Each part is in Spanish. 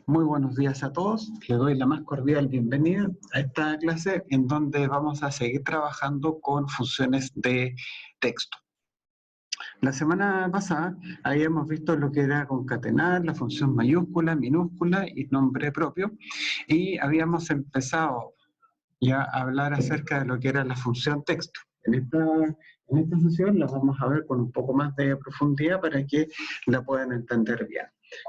Muy buenos días a todos. Les doy la más cordial bienvenida a esta clase en donde vamos a seguir trabajando con funciones de texto. La semana pasada habíamos visto lo que era concatenar, la función mayúscula, minúscula y nombre propio, y habíamos empezado ya a hablar acerca de lo que era la función texto. En esta sesión la vamos a ver con un poco más de profundidad para que la puedan entender bien.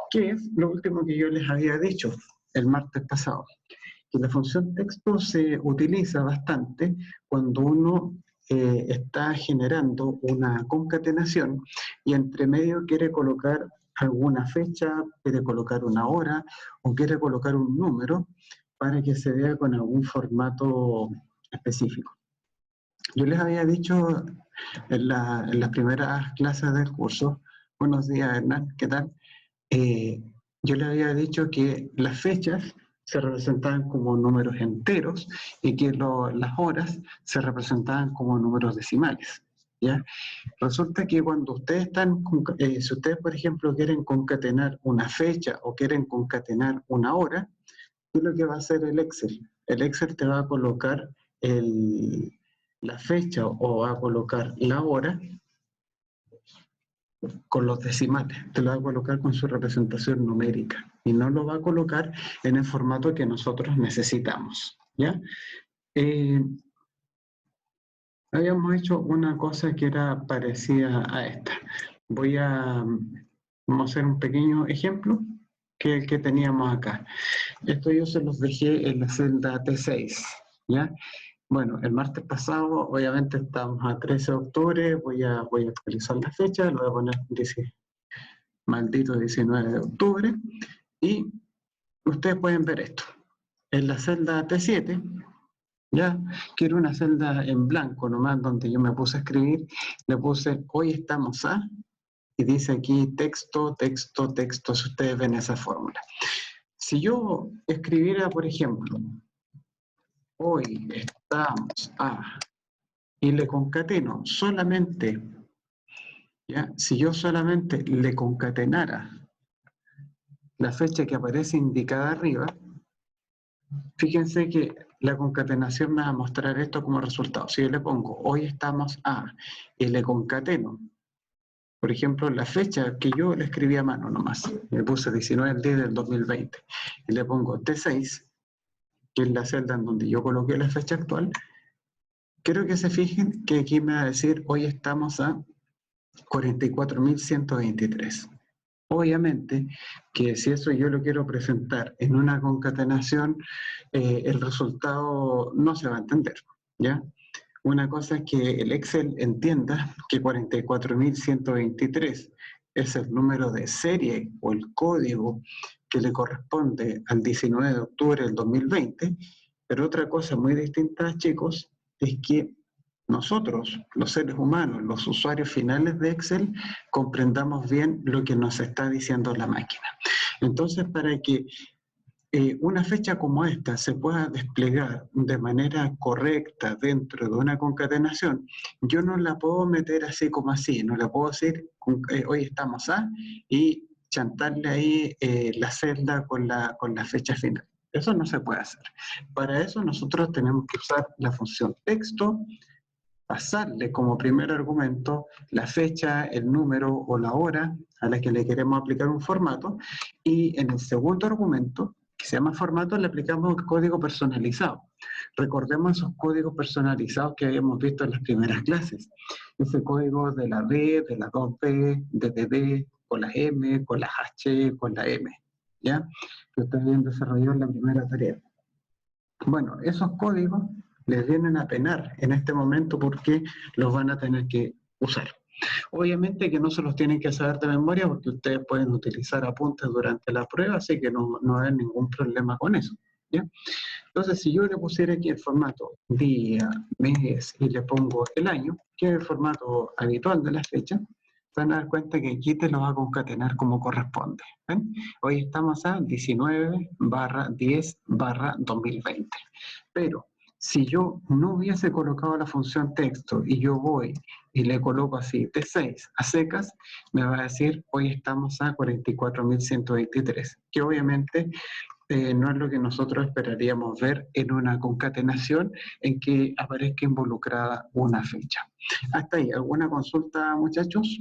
¿Qué es lo último que yo les había dicho el martes pasado? Que la función texto se utiliza bastante cuando uno está generando una concatenación y entre medio quiere colocar alguna fecha, quiere colocar una hora o quiere colocar un número para que se vea con algún formato específico. Yo les había dicho en las primeras clases del curso, buenos días Hernán, ¿qué tal? Yo les había dicho que las fechas se representaban como números enteros y que las horas se representaban como números decimales, ¿ya? Resulta que cuando ustedes si ustedes por ejemplo quieren concatenar una fecha o quieren concatenar una hora, ¿qué es lo que va a hacer el Excel? El Excel te va a colocar la fecha o va a colocar la hora con los decimales, te lo va a colocar con su representación numérica y no lo va a colocar en el formato que nosotros necesitamos, ¿ya? Habíamos hecho una cosa que era parecida a esta. Vamos a hacer un pequeño ejemplo que el que teníamos acá. Esto yo se los dejé en la celda T6, ¿ya? Bueno, el martes pasado, obviamente estamos a 13 de octubre, voy a actualizar la fecha, lo voy a poner maldito 19 de octubre, y ustedes pueden ver esto. En la celda T7, ya, quiero una celda en blanco nomás, donde yo me puse a escribir, le puse, hoy estamos a, y dice aquí texto, texto, texto, si ustedes ven esa fórmula. Si yo escribiera, por ejemplo, hoy estamos a, y le concateno solamente, ¿ya? Si yo solamente le concatenara la fecha que aparece indicada arriba, fíjense que la concatenación me va a mostrar esto como resultado. Si yo le pongo hoy estamos a y le concateno, por ejemplo, la fecha que yo le escribí a mano nomás, le puse 19 del 10 del 2020 y le pongo T6, que es la celda en donde yo coloqué la fecha actual, quiero que se fijen que aquí me va a decir hoy estamos a 44.123. Obviamente que si eso yo lo quiero presentar en una concatenación, el resultado no se va a entender, ¿ya? Una cosa es que el Excel entienda que 44.123 es el número de serie o el código que le corresponde al 19 de octubre del 2020, pero otra cosa muy distinta, chicos, es que nosotros, los seres humanos, los usuarios finales de Excel, comprendamos bien lo que nos está diciendo la máquina. Entonces, para que una fecha como esta se pueda desplegar de manera correcta dentro de una concatenación, yo no la puedo meter así como así, no la puedo decir, hoy estamos a, y chantarle ahí la celda con la fecha final. Eso no se puede hacer. Para eso nosotros tenemos que usar la función texto, pasarle como primer argumento la fecha, el número o la hora a la que le queremos aplicar un formato, y en el segundo argumento, que se llama formato, le aplicamos el código personalizado. Recordemos esos códigos personalizados que habíamos visto en las primeras clases. Ese código de la B, de la 2B, de DD, con la M, con la H, con la M, ¿ya? Que ustedes habían desarrollado en la primera tarea. Bueno, esos códigos les vienen a penar en este momento porque los van a tener que usar. Obviamente que no se los tienen que saber de memoria porque ustedes pueden utilizar apuntes durante la prueba, así que no hay ningún problema con eso, ¿ya? Entonces, si yo le pusiera aquí el formato día, mes y le pongo el año, que es el formato habitual de la fecha, van a dar cuenta que aquí te lo va a concatenar como corresponde. ¿Ven? Hoy estamos a 19/10/2020. Pero Si yo no hubiese colocado la función texto y yo voy y le coloco así T6 a secas, me va a decir hoy estamos a 44.123, que obviamente no es lo que nosotros esperaríamos ver en una concatenación en que aparezca involucrada una fecha. Hasta ahí, ¿alguna consulta, muchachos?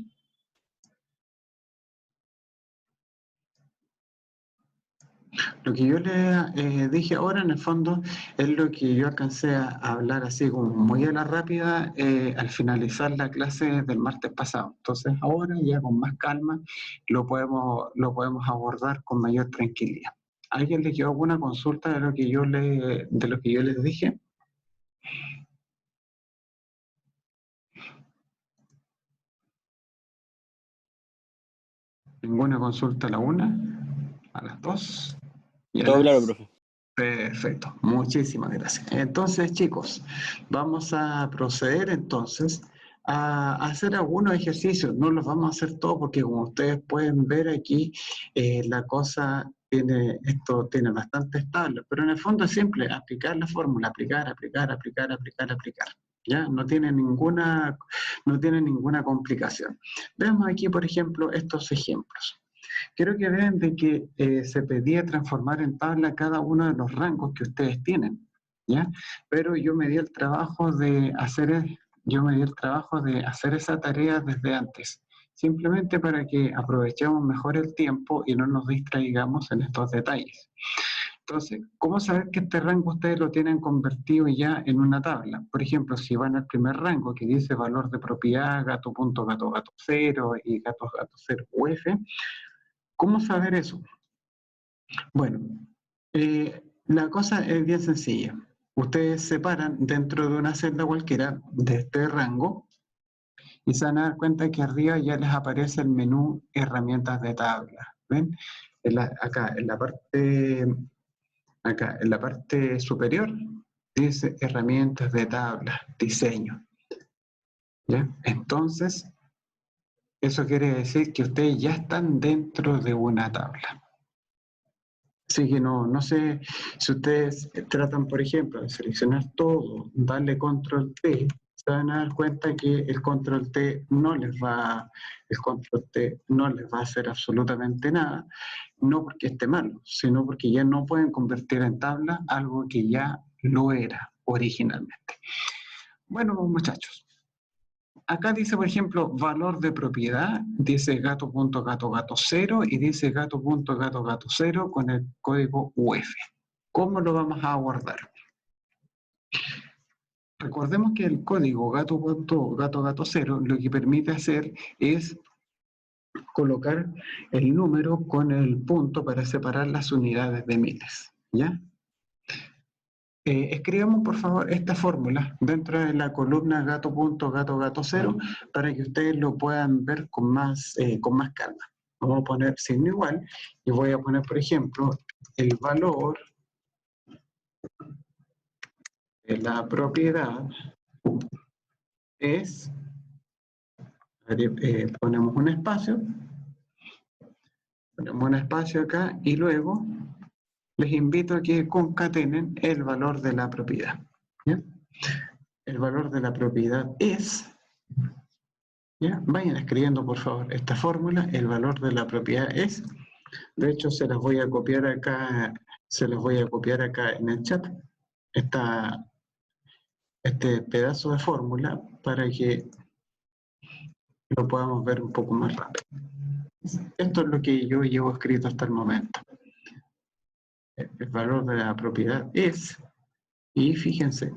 Lo que yo le dije ahora, en el fondo, es lo que yo alcancé a hablar así como muy a la rápida al finalizar la clase del martes pasado. Entonces, ahora ya con más calma lo podemos abordar con mayor tranquilidad. ¿Alguien le quedó alguna consulta de lo que de lo que yo les dije? ¿Ninguna consulta a la 1, a las 2 y a Todo claro, las... profe. Perfecto, muchísimas gracias. Entonces, chicos, vamos a proceder entonces a hacer algunos ejercicios. No los vamos a hacer todos porque como ustedes pueden ver aquí, la cosa esto tiene bastantes tablas, pero en el fondo es simple, aplicar la fórmula, aplicar, aplicar, aplicar, aplicar, aplicar. ¿Ya? No tiene ninguna complicación. Veamos aquí, por ejemplo, estos ejemplos. Quiero que vean de que se pedía transformar en tabla cada uno de los rangos que ustedes tienen, ¿ya? Pero yo me di el trabajo de hacer esa tarea desde antes, simplemente para que aprovechemos mejor el tiempo y no nos distraigamos en estos detalles. Entonces, ¿cómo saber que este rango ustedes lo tienen convertido ya en una tabla? Por ejemplo, si van al primer rango que dice valor de propiedad, gato.gato.gato 0 y gato.gato 0 UF, ¿cómo saber eso? Bueno, la cosa es bien sencilla. Ustedes separan dentro de una celda cualquiera de este rango y se van a dar cuenta que arriba ya les aparece el menú herramientas de tabla. ¿Ven? Acá en la parte superior dice herramientas de tabla, diseño. ¿Ya? Entonces, eso quiere decir que ustedes ya están dentro de una tabla. Así que no sé si ustedes tratan, por ejemplo, de seleccionar todo, darle control T, se van a dar cuenta que el control T no les va a hacer absolutamente nada, no porque esté malo, sino porque ya no pueden convertir en tabla algo que ya lo era originalmente. Bueno, muchachos. Acá dice, por ejemplo, valor de propiedad, dice gato.gato.gato 0 y dice gato.gato.gato 0 con el código UF. ¿Cómo lo vamos a abordar? Recordemos que el código gato.gato.gato 0 lo que permite hacer es colocar el número con el punto para separar las unidades de miles, ¿ya? Escribamos por favor esta fórmula dentro de la columna gato.gato.gato 0 para que ustedes lo puedan ver con más calma. Vamos a poner signo igual y voy a poner, por ejemplo, el valor de la propiedad es, ponemos un espacio acá y luego les invito a que concatenen el valor de la propiedad. ¿Ya? El valor de la propiedad es, ¿ya? Vayan escribiendo por favor esta fórmula, el valor de la propiedad es, de hecho se las voy a copiar acá, en el chat, este pedazo de fórmula para que lo podamos ver un poco más rápido. Esto es lo que yo llevo escrito hasta el momento. El valor de la propiedad es, y fíjense,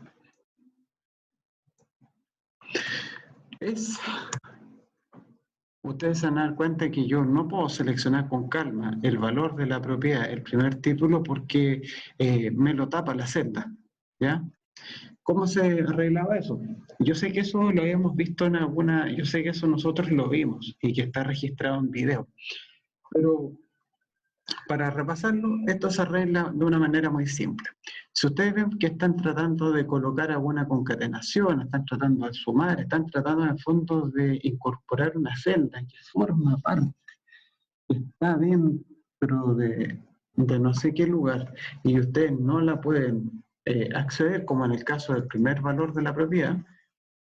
ustedes se van a dar cuenta que yo no puedo seleccionar con calma el valor de la propiedad, el primer título, porque me lo tapa la celda, ¿ya? ¿Cómo se arreglaba eso? Yo sé que eso lo habíamos visto yo sé que eso nosotros lo vimos y que está registrado en video, pero para repasarlo, esto se arregla de una manera muy simple. Si ustedes ven que están tratando de colocar alguna concatenación, están tratando de sumar, están tratando en el fondo de incorporar una celda que forma parte, está dentro de no sé qué lugar, y ustedes no la pueden acceder, como en el caso del primer valor de la propiedad,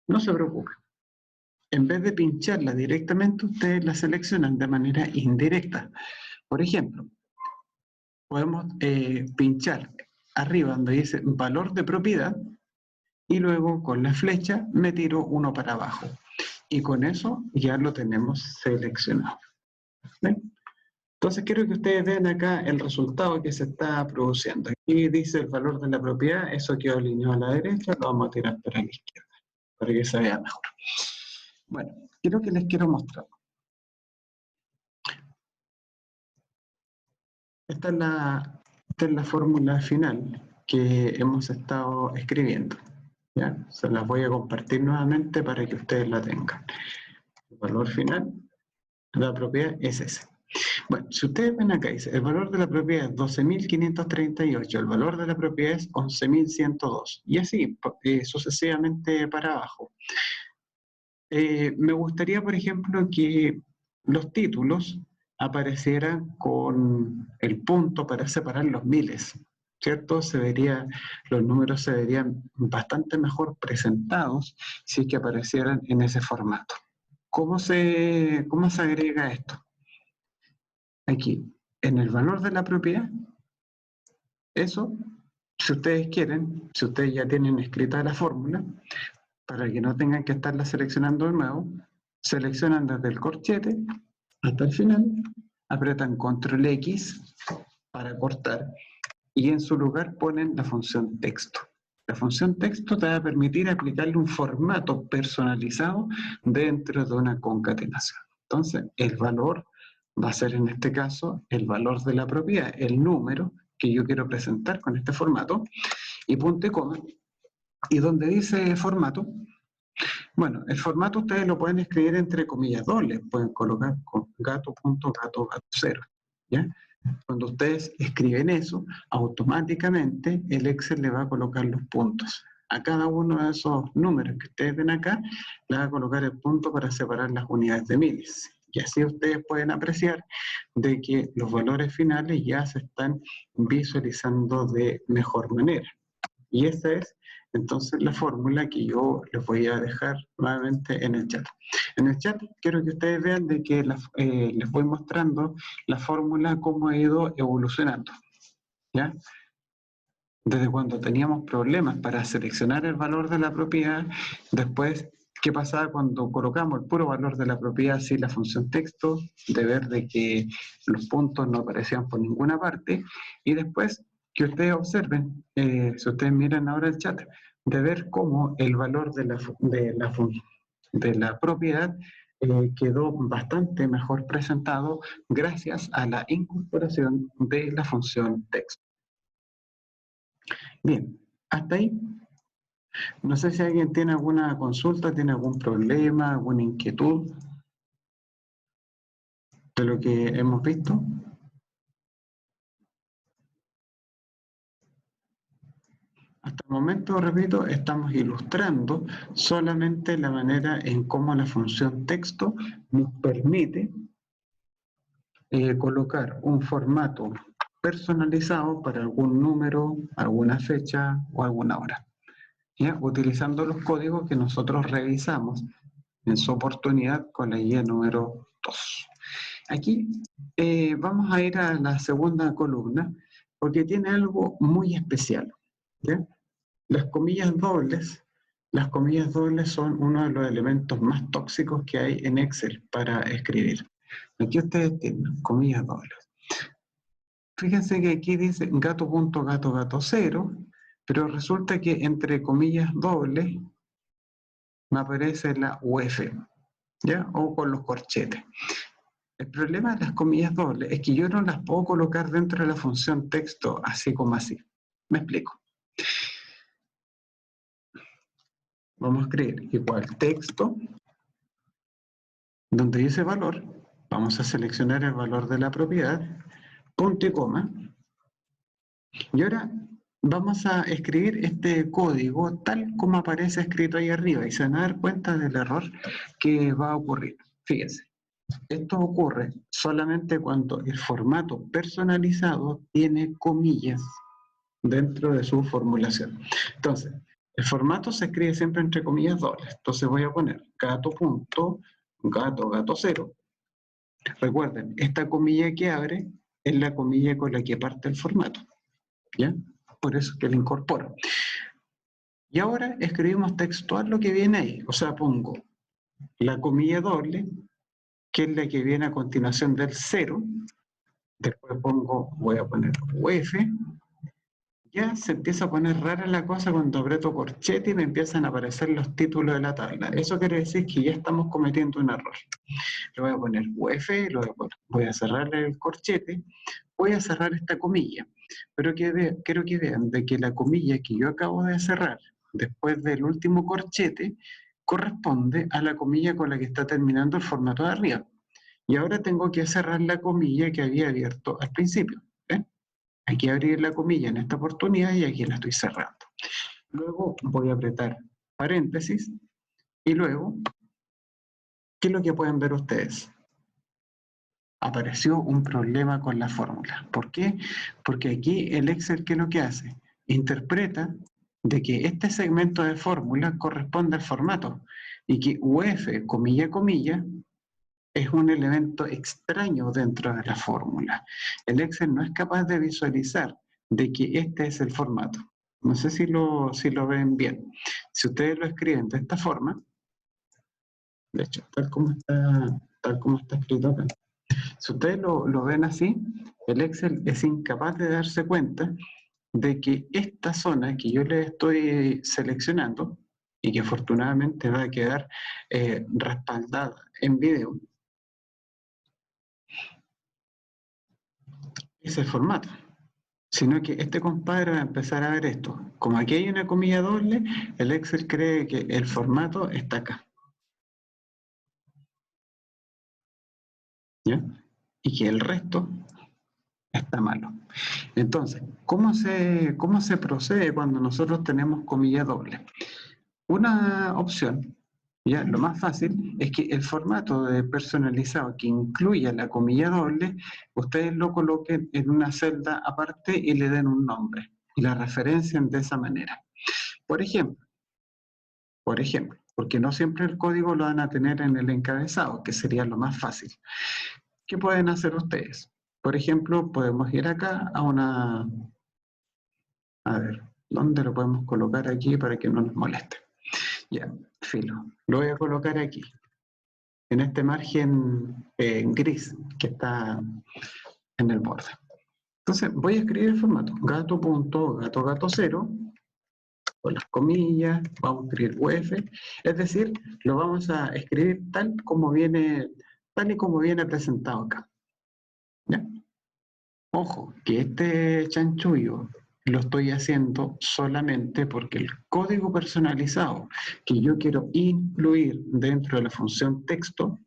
no se preocupe. En vez de pincharla directamente, ustedes la seleccionan de manera indirecta. Por ejemplo, podemos pinchar arriba donde dice valor de propiedad y luego con la flecha me tiro uno para abajo. Y con eso ya lo tenemos seleccionado. ¿Ven? Entonces quiero que ustedes vean acá el resultado que se está produciendo. Aquí dice el valor de la propiedad, eso quedó alineado a la derecha, lo vamos a tirar para la izquierda, para que se vea mejor. Bueno, quiero que les quiero mostrar. Esta es la fórmula final que hemos estado escribiendo. ¿Ya? Se las voy a compartir nuevamente para que ustedes la tengan. El valor final de la propiedad es ese. Bueno, si ustedes ven acá, dice, el valor de la propiedad es 12.538, el valor de la propiedad es 11.102, y así sucesivamente para abajo. Me gustaría, por ejemplo, que los títulos aparecieran con el punto para separar los miles, ¿cierto? Los números se verían bastante mejor presentados si es que aparecieran en ese formato. ¿Cómo se agrega esto? Aquí, en el valor de la propiedad, eso, si ustedes quieren, si ustedes ya tienen escrita la fórmula, para que no tengan que estarla seleccionando de nuevo, seleccionan desde el corchete hasta el final, apretan Control X para cortar y en su lugar ponen la función texto. La función texto te va a permitir aplicarle un formato personalizado dentro de una concatenación. Entonces, el valor va a ser en este caso el valor de la propiedad, el número que yo quiero presentar con este formato, y punto y coma. Y donde dice formato, bueno, el formato ustedes lo pueden escribir entre comillas dobles, pueden colocar con gato.gato.0, ¿ya? Cuando ustedes escriben eso, automáticamente el Excel le va a colocar los puntos. A cada uno de esos números que ustedes ven acá, le va a colocar el punto para separar las unidades de miles. Y así ustedes pueden apreciar de que los valores finales ya se están visualizando de mejor manera. Y esa es entonces la fórmula que yo les voy a dejar nuevamente en el chat. En el chat quiero que ustedes vean de que les voy mostrando la fórmula cómo ha ido evolucionando. ¿Ya? Desde cuando teníamos problemas para seleccionar el valor de la propiedad, después qué pasaba cuando colocamos el puro valor de la propiedad sin la función texto, de ver de que los puntos no aparecían por ninguna parte, y después que ustedes observen, si ustedes miran ahora el chat, de ver cómo el valor de la propiedad quedó bastante mejor presentado gracias a la incorporación de la función texto. Bien, hasta ahí. No sé si alguien tiene alguna consulta, tiene algún problema, alguna inquietud de lo que hemos visto. Hasta el momento, repito, estamos ilustrando solamente la manera en cómo la función texto nos permite colocar un formato personalizado para algún número, alguna fecha o alguna hora, ¿ya? Utilizando los códigos que nosotros revisamos en su oportunidad con la guía número 2. Aquí vamos a ir a la segunda columna porque tiene algo muy especial, ¿ya? Las comillas dobles son uno de los elementos más tóxicos que hay en Excel para escribir. Aquí ustedes tienen comillas dobles. Fíjense que aquí dice gato.gato.gato0, pero resulta que entre comillas dobles me aparece la UF, ¿ya? O con los corchetes. El problema de las comillas dobles es que yo no las puedo colocar dentro de la función texto así como así. Me explico. Vamos a escribir igual texto, donde dice valor, vamos a seleccionar el valor de la propiedad, punto y coma, y ahora vamos a escribir este código tal como aparece escrito ahí arriba y se van a dar cuenta del error que va a ocurrir. Fíjense. Esto ocurre solamente cuando el formato personalizado tiene comillas. dentro de su formulación. Entonces, el formato se escribe siempre entre comillas dobles. Entonces voy a poner gato 0. Recuerden, esta comilla que abre es la comilla con la que parte el formato. ¿Ya? Por eso es que la incorporo. Y ahora escribimos textual lo que viene ahí. O sea, pongo la comilla doble, que es la que viene a continuación del 0. Después voy a poner UF. Ya se empieza a poner rara la cosa cuando aprieto corchete y me empiezan a aparecer los títulos de la tabla. Eso quiere decir que ya estamos cometiendo un error. Le voy a poner UF, voy a cerrar el corchete, voy a cerrar esta comilla. Pero quiero que vean de que la comilla que yo acabo de cerrar después del último corchete corresponde a la comilla con la que está terminando el formato de arriba. Y ahora tengo que cerrar la comilla que había abierto al principio. ¿Ven? Aquí abrir la comilla en esta oportunidad y aquí la estoy cerrando. Luego voy a apretar paréntesis y luego, ¿qué es lo que pueden ver ustedes? Apareció un problema con la fórmula. ¿Por qué? Porque aquí el Excel, ¿qué es lo que hace? Interpreta de que este segmento de fórmula corresponde al formato y que UF, comilla, comilla, es un elemento extraño dentro de la fórmula. El Excel no es capaz de visualizar de que este es el formato. No sé si lo ven bien. Si ustedes lo escriben de esta forma, de hecho, tal como está escrito acá, si ustedes lo ven así, el Excel es incapaz de darse cuenta de que esta zona que yo le estoy seleccionando y que afortunadamente va a quedar respaldada en video, es el formato. Sino que este compadre va a empezar a ver esto. Como aquí hay una comilla doble, el Excel cree que el formato está acá. ¿Ya? Y que el resto está malo. Entonces, ¿cómo se procede cuando nosotros tenemos comilla doble? Una opción, ya lo más fácil, es que el formato de personalizado que incluya la comilla doble, ustedes lo coloquen en una celda aparte y le den un nombre y la referencien de esa manera. Por ejemplo, porque no siempre el código lo van a tener en el encabezado, que sería lo más fácil. ¿Qué pueden hacer ustedes? Por ejemplo, podemos ir acá a ver, ¿dónde lo podemos colocar aquí para que no nos moleste? Ya, filo, lo voy a colocar aquí, en este margen gris que está en el borde. Entonces voy a escribir el formato, gato.gato0, con las comillas, vamos a escribir UF, es decir, lo vamos a escribir tal y como viene presentado acá. ¿Ya? Ojo, que este chanchullo lo estoy haciendo solamente porque el código personalizado que yo quiero incluir dentro de la función texto,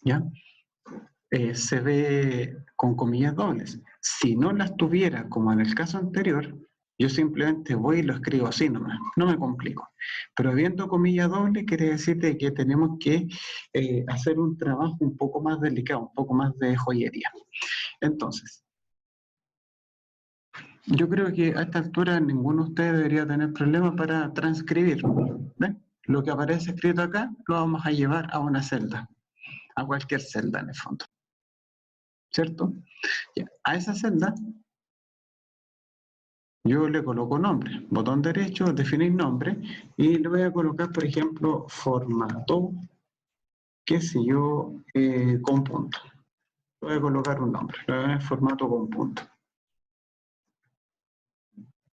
¿ya? Se ve con comillas dobles. Si no las tuviera, como en el caso anterior, yo simplemente voy y lo escribo así nomás, no me complico. Pero viendo comillas dobles quiere decir que tenemos que hacer un trabajo un poco más delicado, un poco más de joyería. Entonces, yo creo que a esta altura ninguno de ustedes debería tener problemas para transcribir. ¿Ven? Lo que aparece escrito acá lo vamos a llevar a una celda, a cualquier celda en el fondo. ¿Cierto? Ya. A esa celda yo le coloco nombre, botón derecho, definir nombre, y le voy a colocar, por ejemplo, formato, qué sé yo, con punto. Le voy a colocar un nombre, le voy a poner formato con punto.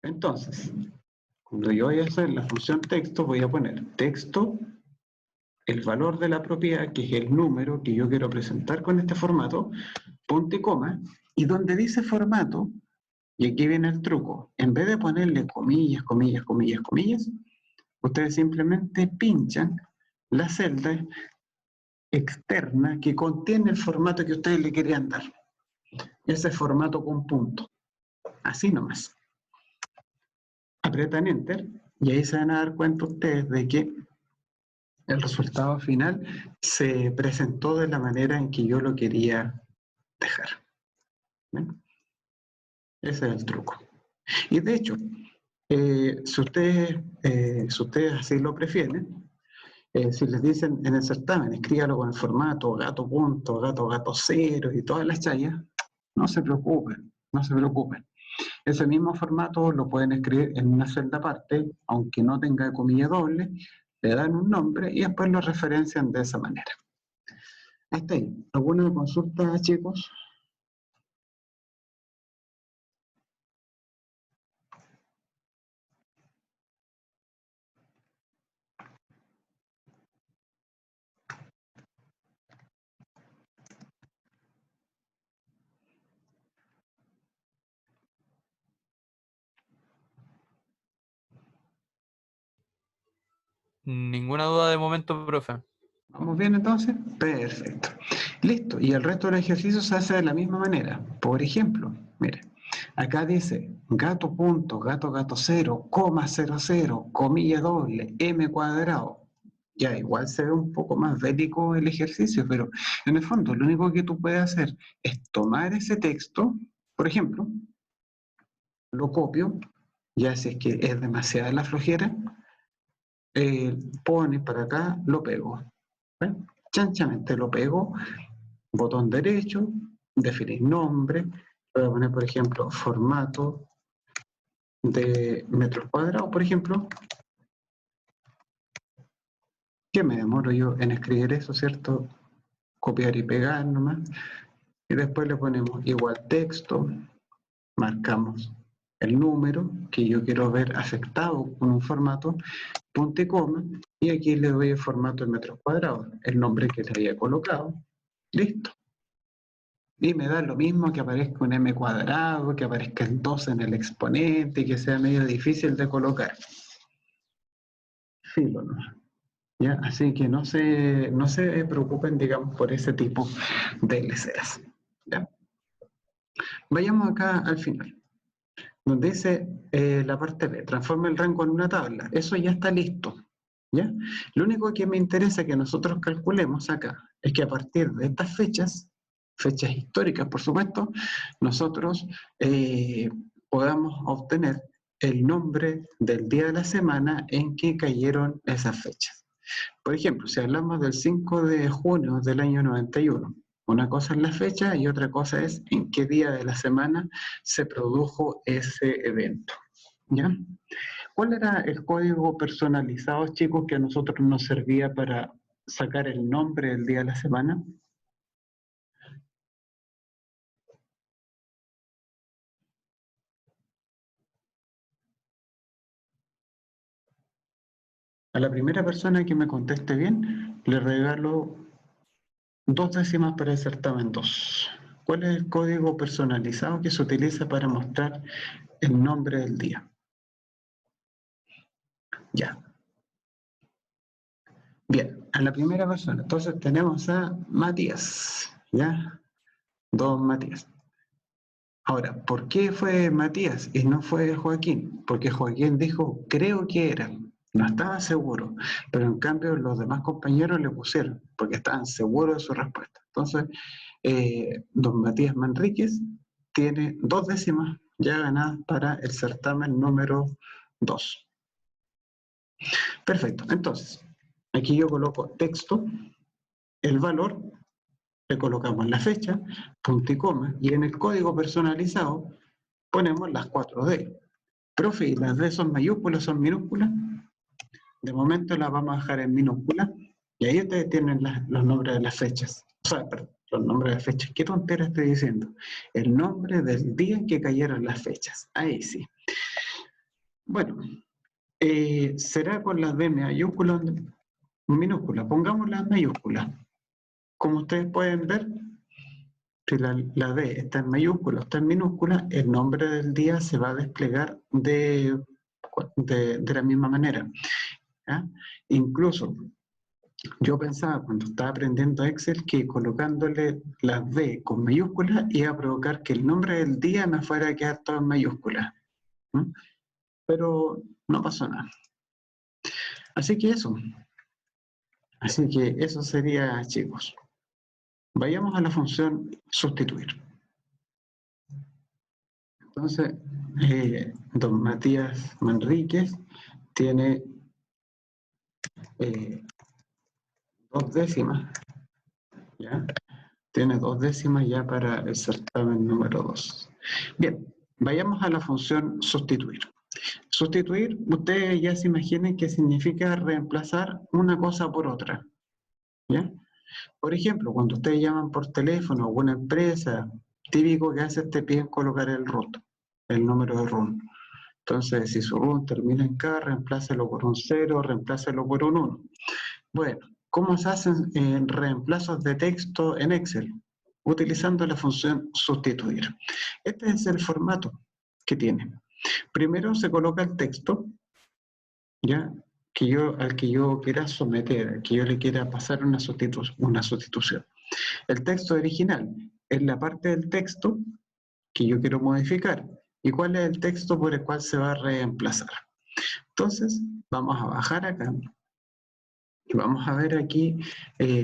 Entonces, cuando yo voy a hacer la función texto, voy a poner texto, el valor de la propiedad, que es el número que yo quiero presentar con este formato, punto y coma, y donde dice formato, y aquí viene el truco, en vez de ponerle comillas, comillas, comillas, comillas, ustedes simplemente pinchan la celda externa que contiene el formato que ustedes le querían dar. Ese formato con punto. Así nomás. Apretan Enter y ahí se van a dar cuenta ustedes de que el resultado final se presentó de la manera en que yo lo quería dejar. ¿Ven? Ese es el truco. Y de hecho, si ustedes así lo prefieren, si les dicen en el certamen, escríbalo con el formato gato punto, gato cero y todas las chayas, no se preocupen, no se preocupen. Ese mismo formato lo pueden escribir en una celda aparte, aunque no tenga comilla doble, le dan un nombre y después lo referencian de esa manera. Hasta ahí. ¿Alguna consulta, chicos? Ninguna duda de momento, profe. ¿Vamos bien entonces? Perfecto. Listo. Y el resto del ejercicio se hace de la misma manera. Por ejemplo, mire, acá dice gato punto, gato cero, coma cero cero, comilla doble, m cuadrado. Ya, igual se ve un poco más bélico el ejercicio, pero en el fondo lo único que tú puedes hacer es tomar ese texto, por ejemplo, lo copio, ya si es que es demasiada la flojera, pone para acá, lo pego. ¿Ven? Chanchamente lo pego, botón derecho, definir nombre, voy a poner por ejemplo formato de metros cuadrados, por ejemplo, que me demoro yo en escribir eso, ¿cierto? Copiar y pegar nomás, y después le ponemos igual texto, marcamos el número que yo quiero ver afectado con un formato, punto y coma, y aquí le doy el formato en metros cuadrados, el nombre que le había colocado, listo. Y me da lo mismo que aparezca un m cuadrado, que aparezca el 2 en el exponente, y que sea medio difícil de colocar. Filo, ¿no? ¿Ya? Así que no se preocupen, digamos, por ese tipo de leceras. ¿Ya? Vayamos acá al final, donde dice la parte B, transforma el rango en una tabla. Eso ya está listo. ¿Ya? Lo único que me interesa que nosotros calculemos acá es que a partir de estas fechas históricas, por supuesto, nosotros podamos obtener el nombre del día de la semana en que cayeron esas fechas. Por ejemplo, si hablamos del 5 de junio del año 91, una cosa es la fecha y otra cosa es en qué día de la semana se produjo ese evento. ¿Ya? ¿Cuál era el código personalizado, chicos, que a nosotros nos servía para sacar el nombre del día de la semana? A la primera persona que me conteste bien, le regalo 2 décimas para el certamen 2. ¿Cuál es el código personalizado que se utiliza para mostrar el nombre del día? Ya. Bien, a la primera persona. Entonces tenemos a Matías. ¿Ya? Don Matías. Ahora, ¿por qué fue Matías y no fue Joaquín? Porque Joaquín dijo, creo que era, no estaba seguro, pero en cambio los demás compañeros le pusieron, porque estaban seguros de su respuesta. Entonces, don Matías Manríquez tiene 2 décimas ya ganadas para el certamen número 2. Perfecto, entonces, aquí yo coloco texto, el valor, le colocamos la fecha, punto y coma, y en el código personalizado ponemos las 4D. Profe, ¿y las D son mayúsculas, son minúsculas? De momento las vamos a dejar en minúsculas, y ahí ustedes tienen los nombres de las fechas. O sea, perdón, los nombres de fechas. ¿Qué tontera estoy diciendo? El nombre del día en que cayeron las fechas. Ahí sí. Bueno, será con las D mayúsculas o minúsculas. Pongamos las mayúsculas. Como ustedes pueden ver, si la D está en mayúscula o está en minúscula, el nombre del día se va a desplegar de la misma manera. ¿Ya? Incluso yo pensaba cuando estaba aprendiendo Excel que colocándole la D con mayúsculas iba a provocar que el nombre del día me fuera a quedar todo en mayúsculas. ¿No? Pero no pasó nada. Así que eso. Así que eso sería, chicos. Vayamos a la función sustituir. Entonces, don Matías Manríquez tiene 2 décimas, ¿ya? Tiene 2 décimas ya para el certamen número 2. Bien, vayamos a la función sustituir. Sustituir, ustedes ya se imaginen que significa reemplazar una cosa por otra, ¿ya? Por ejemplo, cuando ustedes llaman por teléfono a una empresa, típico que hace te piden colocar el RUT, el número de RUN. Entonces, si su RUN termina en K, reemplácelo por un 0, reemplácelo por un 1. Bueno, ¿cómo se hacen reemplazos de texto en Excel? Utilizando la función sustituir. Este es el formato que tiene. Primero se coloca el texto, ¿ya? Al que yo quiera someter, al que yo le quiera pasar una sustitución. El texto original es la parte del texto que yo quiero modificar. ¿Y cuál es el texto por el cual se va a reemplazar? Entonces, vamos a bajar acá y vamos a ver aquí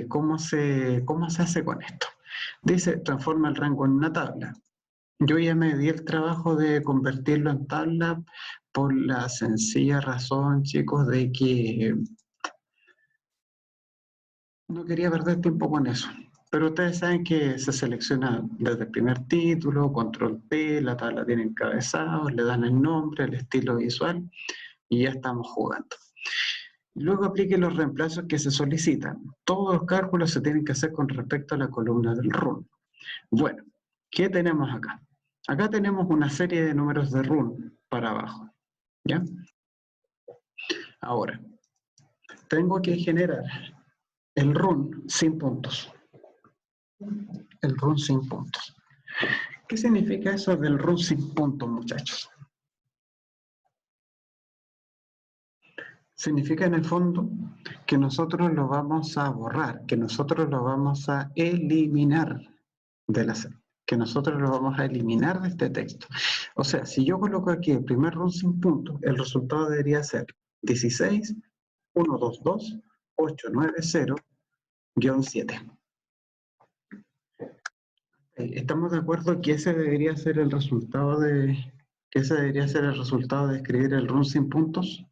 cómo se hace con esto. Dice, transforma el rango en una tabla. Yo ya me di el trabajo de convertirlo en tabla por la sencilla razón, chicos, de que no quería perder tiempo con eso. Pero ustedes saben que se selecciona desde el primer título, control P, la tabla tiene encabezados, le dan el nombre, el estilo visual y ya estamos jugando. Luego aplique los reemplazos que se solicitan. Todos los cálculos se tienen que hacer con respecto a la columna del run. Bueno, ¿qué tenemos acá? Acá tenemos una serie de números de run para abajo, ¿ya? Ahora, tengo que generar el run sin puntos. El run sin puntos. ¿Qué significa eso del run sin puntos, muchachos? Significa en el fondo que nosotros lo vamos a borrar, que nosotros lo vamos a eliminar de la serie, que nosotros lo vamos a eliminar de este texto. O sea, si yo coloco aquí el primer run sin puntos, el resultado debería ser 16, 122, 890, -7. ¿Estamos de acuerdo que ese debería ser el resultado de escribir el run sin puntos?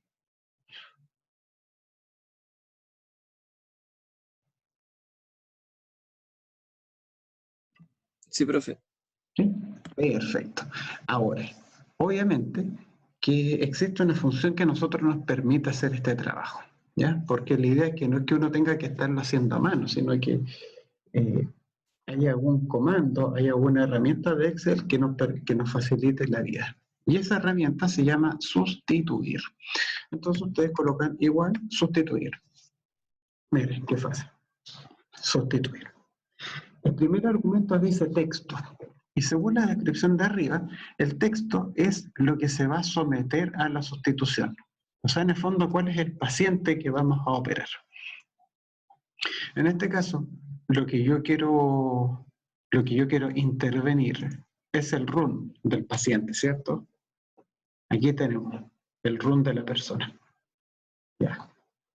Sí, profe. ¿Sí? Perfecto. Ahora, obviamente que existe una función que a nosotros nos permite hacer este trabajo, ¿ya? Porque la idea es que no es que uno tenga que estarlo haciendo a mano, sino que hay algún comando, hay alguna herramienta de Excel que nos facilite la vida. Y esa herramienta se llama sustituir. Entonces ustedes colocan igual sustituir. Miren, qué fácil. Sustituir. El primer argumento dice texto. Y según la descripción de arriba, el texto es lo que se va a someter a la sustitución. O sea, en el fondo, ¿cuál es el paciente que vamos a operar? En este caso, lo que yo quiero intervenir es el run del paciente, ¿cierto? Aquí tenemos el run de la persona. Ya.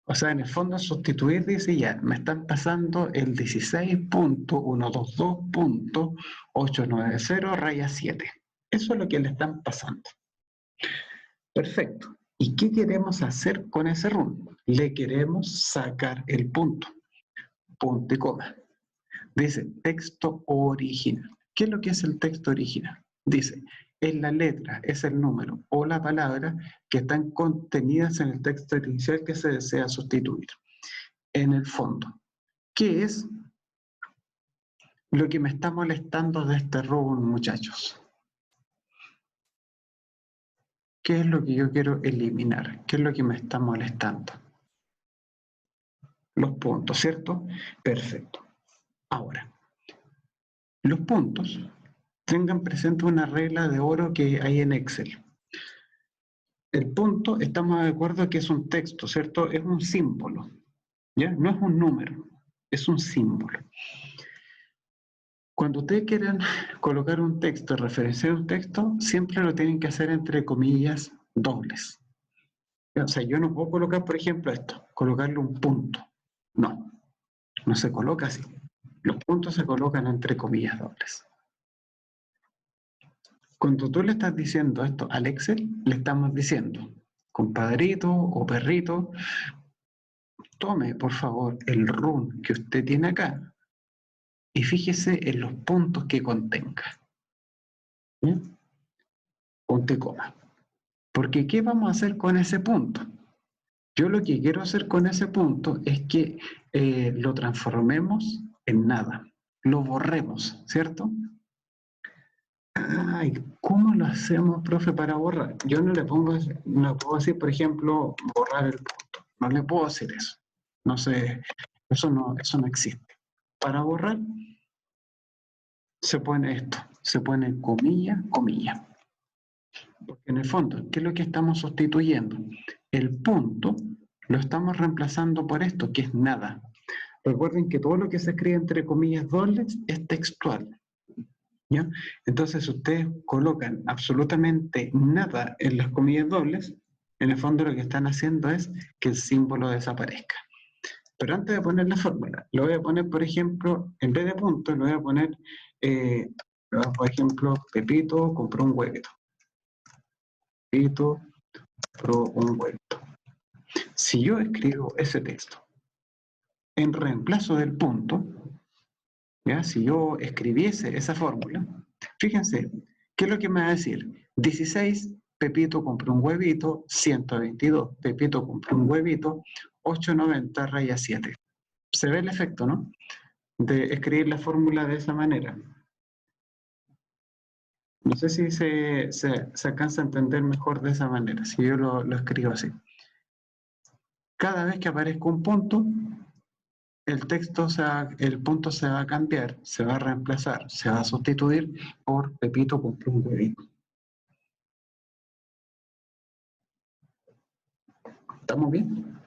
O sea, en el fondo sustituir dice ya, me están pasando el 16.122.890 Eso es lo que le están pasando. Perfecto. ¿Y qué queremos hacer con ese run? Le queremos sacar el punto. Punto y coma. Dice texto original. ¿Qué es lo que es el texto original? Dice, es la letra, es el número o la palabra que están contenidas en el texto inicial que se desea sustituir. En el fondo, ¿qué es lo que me está molestando de este run, muchachos? ¿Qué es lo que yo quiero eliminar? ¿Qué es lo que me está molestando? Los puntos, ¿cierto? Perfecto. Ahora, los puntos, tengan presente una regla de oro que hay en Excel. El punto, estamos de acuerdo que es un texto, ¿cierto? Es un símbolo, ¿ya? No es un número, es un símbolo. Cuando ustedes quieran colocar un texto, referenciar un texto, siempre lo tienen que hacer entre comillas dobles. O sea, yo no puedo colocar, por ejemplo, esto, colocarle un punto. No, no se coloca así. Los puntos se colocan entre comillas dobles. Cuando tú le estás diciendo esto al Excel, le estamos diciendo, compadrito o perrito, tome por favor el run que usted tiene acá y fíjese en los puntos que contenga. ¿Bien? Punto y coma. Porque ¿qué vamos a hacer con ese punto? Yo lo que quiero hacer con ese punto es que lo transformemos en nada, lo borremos, ¿cierto? Ay, ¿cómo lo hacemos, profe, para borrar? Yo no le pongo, no puedo decir, por ejemplo, borrar el punto. No le puedo decir eso. No sé, eso no existe. Para borrar se pone esto, se pone comilla, comilla. Porque en el fondo, ¿qué es lo que estamos sustituyendo? El punto lo estamos reemplazando por esto, que es nada. Recuerden que todo lo que se escribe entre comillas dobles es textual. ¿Ya? Entonces, si ustedes colocan absolutamente nada en las comillas dobles, en el fondo lo que están haciendo es que el símbolo desaparezca. Pero antes de poner la fórmula, lo voy a poner, por ejemplo, en vez de punto, lo voy a poner, por ejemplo, Pepito compró un huevito. Pepito compró un huevito. Si yo escribo ese texto en reemplazo del punto, ¿ya? Si yo escribiese esa fórmula, fíjense, ¿qué es lo que me va a decir? 16, Pepito compró un huevito, 122, Pepito compró un huevito, 890 raya 7. Se ve el efecto, ¿no? De escribir la fórmula de esa manera. No sé si se alcanza a entender mejor de esa manera, si yo lo escribo así. Cada vez que aparezca un punto, el punto se va a cambiar, se va a reemplazar, se va a sustituir por Pepito compró un huevito. ¿Estamos bien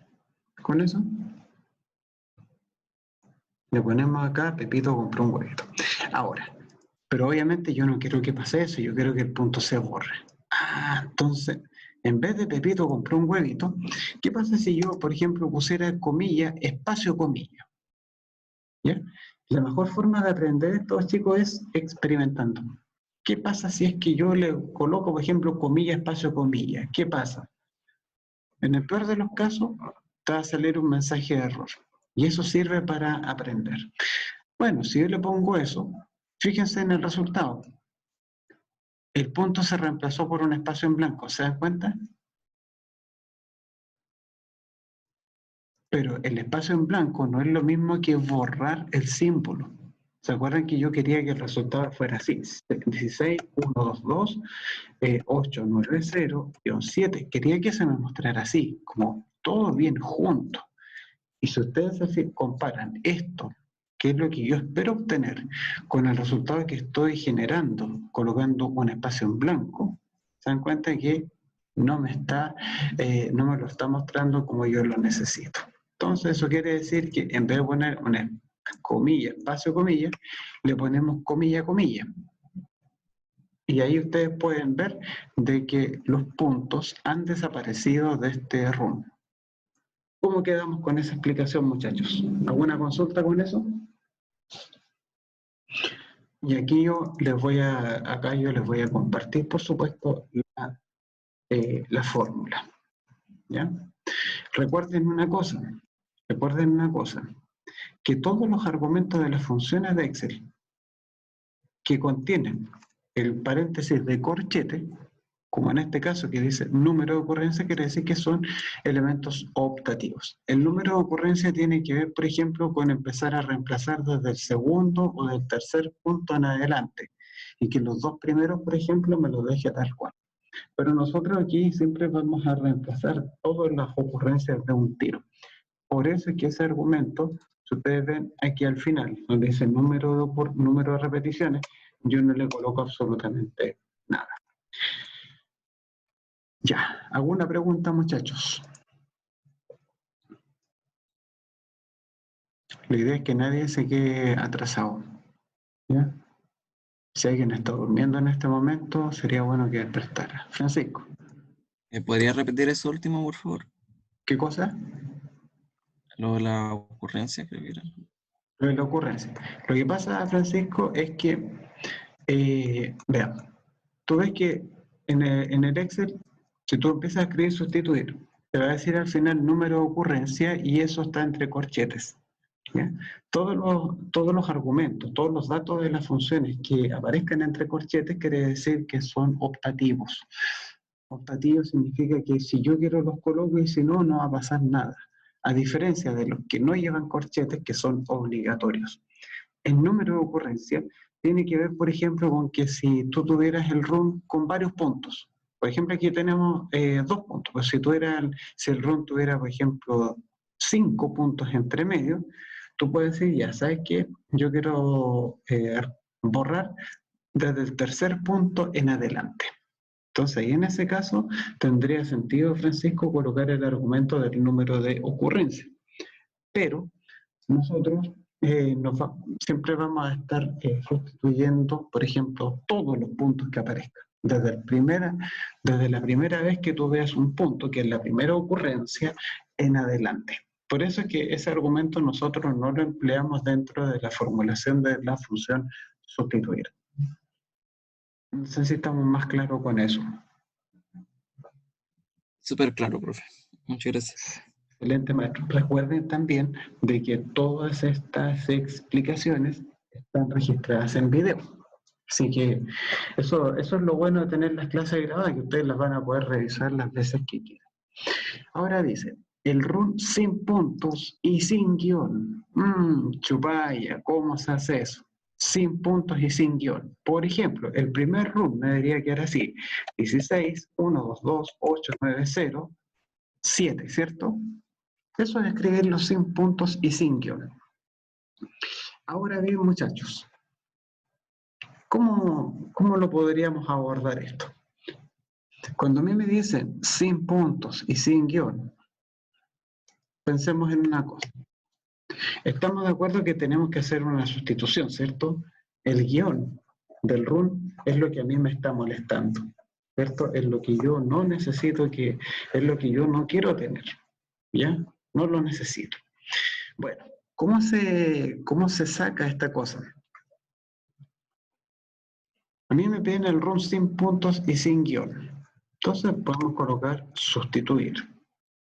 con eso? Le ponemos acá, Pepito compró un huevito. Ahora, pero obviamente yo no quiero que pase eso, yo quiero que el punto se borre. Entonces, en vez de Pepito compró un huevito, ¿qué pasa si yo, por ejemplo, pusiera comilla, espacio comilla? ¿Ya? La mejor forma de aprender esto, chicos, es experimentando. ¿Qué pasa si es que yo le coloco, por ejemplo, comilla, espacio, comilla? ¿Qué pasa? En el peor de los casos, te va a salir un mensaje de error. Y eso sirve para aprender. Bueno, si yo le pongo eso, fíjense en el resultado. El punto se reemplazó por un espacio en blanco, ¿se dan cuenta? Pero el espacio en blanco no es lo mismo que borrar el símbolo. ¿Se acuerdan que yo quería que el resultado fuera así? 16, 1, 2, 2, 8, 9, 0, 7. Quería que se me mostrara así, como todo bien junto. Y si ustedes comparan esto, que es lo que yo espero obtener, con el resultado que estoy generando, colocando un espacio en blanco, se dan cuenta que no me lo está mostrando como yo lo necesito. Entonces eso quiere decir que en vez de poner una comilla, espacio, comilla, le ponemos comilla, comilla. Y ahí ustedes pueden ver de que los puntos han desaparecido de este run. ¿Cómo quedamos con esa explicación, muchachos? ¿Alguna consulta con eso? Y aquí acá yo les voy a compartir, por supuesto, la fórmula. ¿Ya? Recuerden una cosa, que todos los argumentos de las funciones de Excel que contienen el paréntesis de corchete, como en este caso que dice número de ocurrencia, quiere decir que son elementos optativos. El número de ocurrencia tiene que ver, por ejemplo, con empezar a reemplazar desde el segundo o del tercer punto en adelante, y que los dos primeros, por ejemplo, me los deje tal cual. Pero nosotros aquí siempre vamos a reemplazar todas las ocurrencias de un tiro. Por eso es que ese argumento, si ustedes ven aquí al final, donde dice número de repeticiones, yo no le coloco absolutamente nada. Ya, ¿alguna pregunta, muchachos? La idea es que nadie se quede atrasado. ¿Ya? Si alguien está durmiendo en este momento, sería bueno que despertara. Francisco, ¿Podría repetir eso último, por favor? ¿qué cosa? Lo de la ocurrencia, creo que era. Lo de la ocurrencia. Lo que pasa, Francisco, es que, veamos, tú ves que en el Excel, si tú empiezas a escribir sustituir, te va a decir al final número de ocurrencia y eso está entre corchetes. ¿Ya? Todos los argumentos, todos los datos de las funciones que aparezcan entre corchetes quiere decir que son optativos. Optativo significa que si yo quiero los coloco y si no, no va a pasar nada. A diferencia de los que no llevan corchetes, que son obligatorios. El número de ocurrencia tiene que ver, por ejemplo, con que si tú tuvieras el run con varios puntos. Por ejemplo, aquí tenemos 2 puntos. Pues si el run tuviera, por ejemplo, 5 puntos entre medio, tú puedes decir, ya sabes que yo quiero borrar desde el tercer punto en adelante. Entonces, ahí en ese caso, tendría sentido, Francisco, colocar el argumento del número de ocurrencia. Pero nosotros siempre vamos a estar sustituyendo, por ejemplo, todos los puntos que aparezcan. Desde la primera vez que tú veas un punto, que es la primera ocurrencia, en adelante. Por eso es que ese argumento nosotros no lo empleamos dentro de la formulación de la función sustituir. No sé si estamos más claros con eso. Súper claro, profe. Muchas gracias. Excelente, maestro. Recuerden también de que todas estas explicaciones están registradas en video. Así que eso es lo bueno de tener las clases grabadas, que ustedes las van a poder revisar las veces que quieran. Ahora dice, el run sin puntos y sin guión. Chupaya, ¿cómo se hace eso? Sin puntos y sin guión. Por ejemplo, el primer run me debería quedar así. 16, 1, 2, 2, 8, 9, 0, 7, ¿cierto? Eso es escribirlo sin puntos y sin guión. Ahora bien, muchachos, ¿cómo lo podríamos abordar esto? Cuando a mí me dicen sin puntos y sin guión, pensemos en una cosa. Estamos de acuerdo que tenemos que hacer una sustitución, ¿cierto? El guión del run es lo que a mí me está molestando, ¿cierto? Es lo que yo no necesito, es lo que yo no quiero tener, ¿ya? No lo necesito. Bueno, ¿cómo se saca esta cosa? A mí me piden el run sin puntos y sin guión. Entonces podemos colocar sustituir,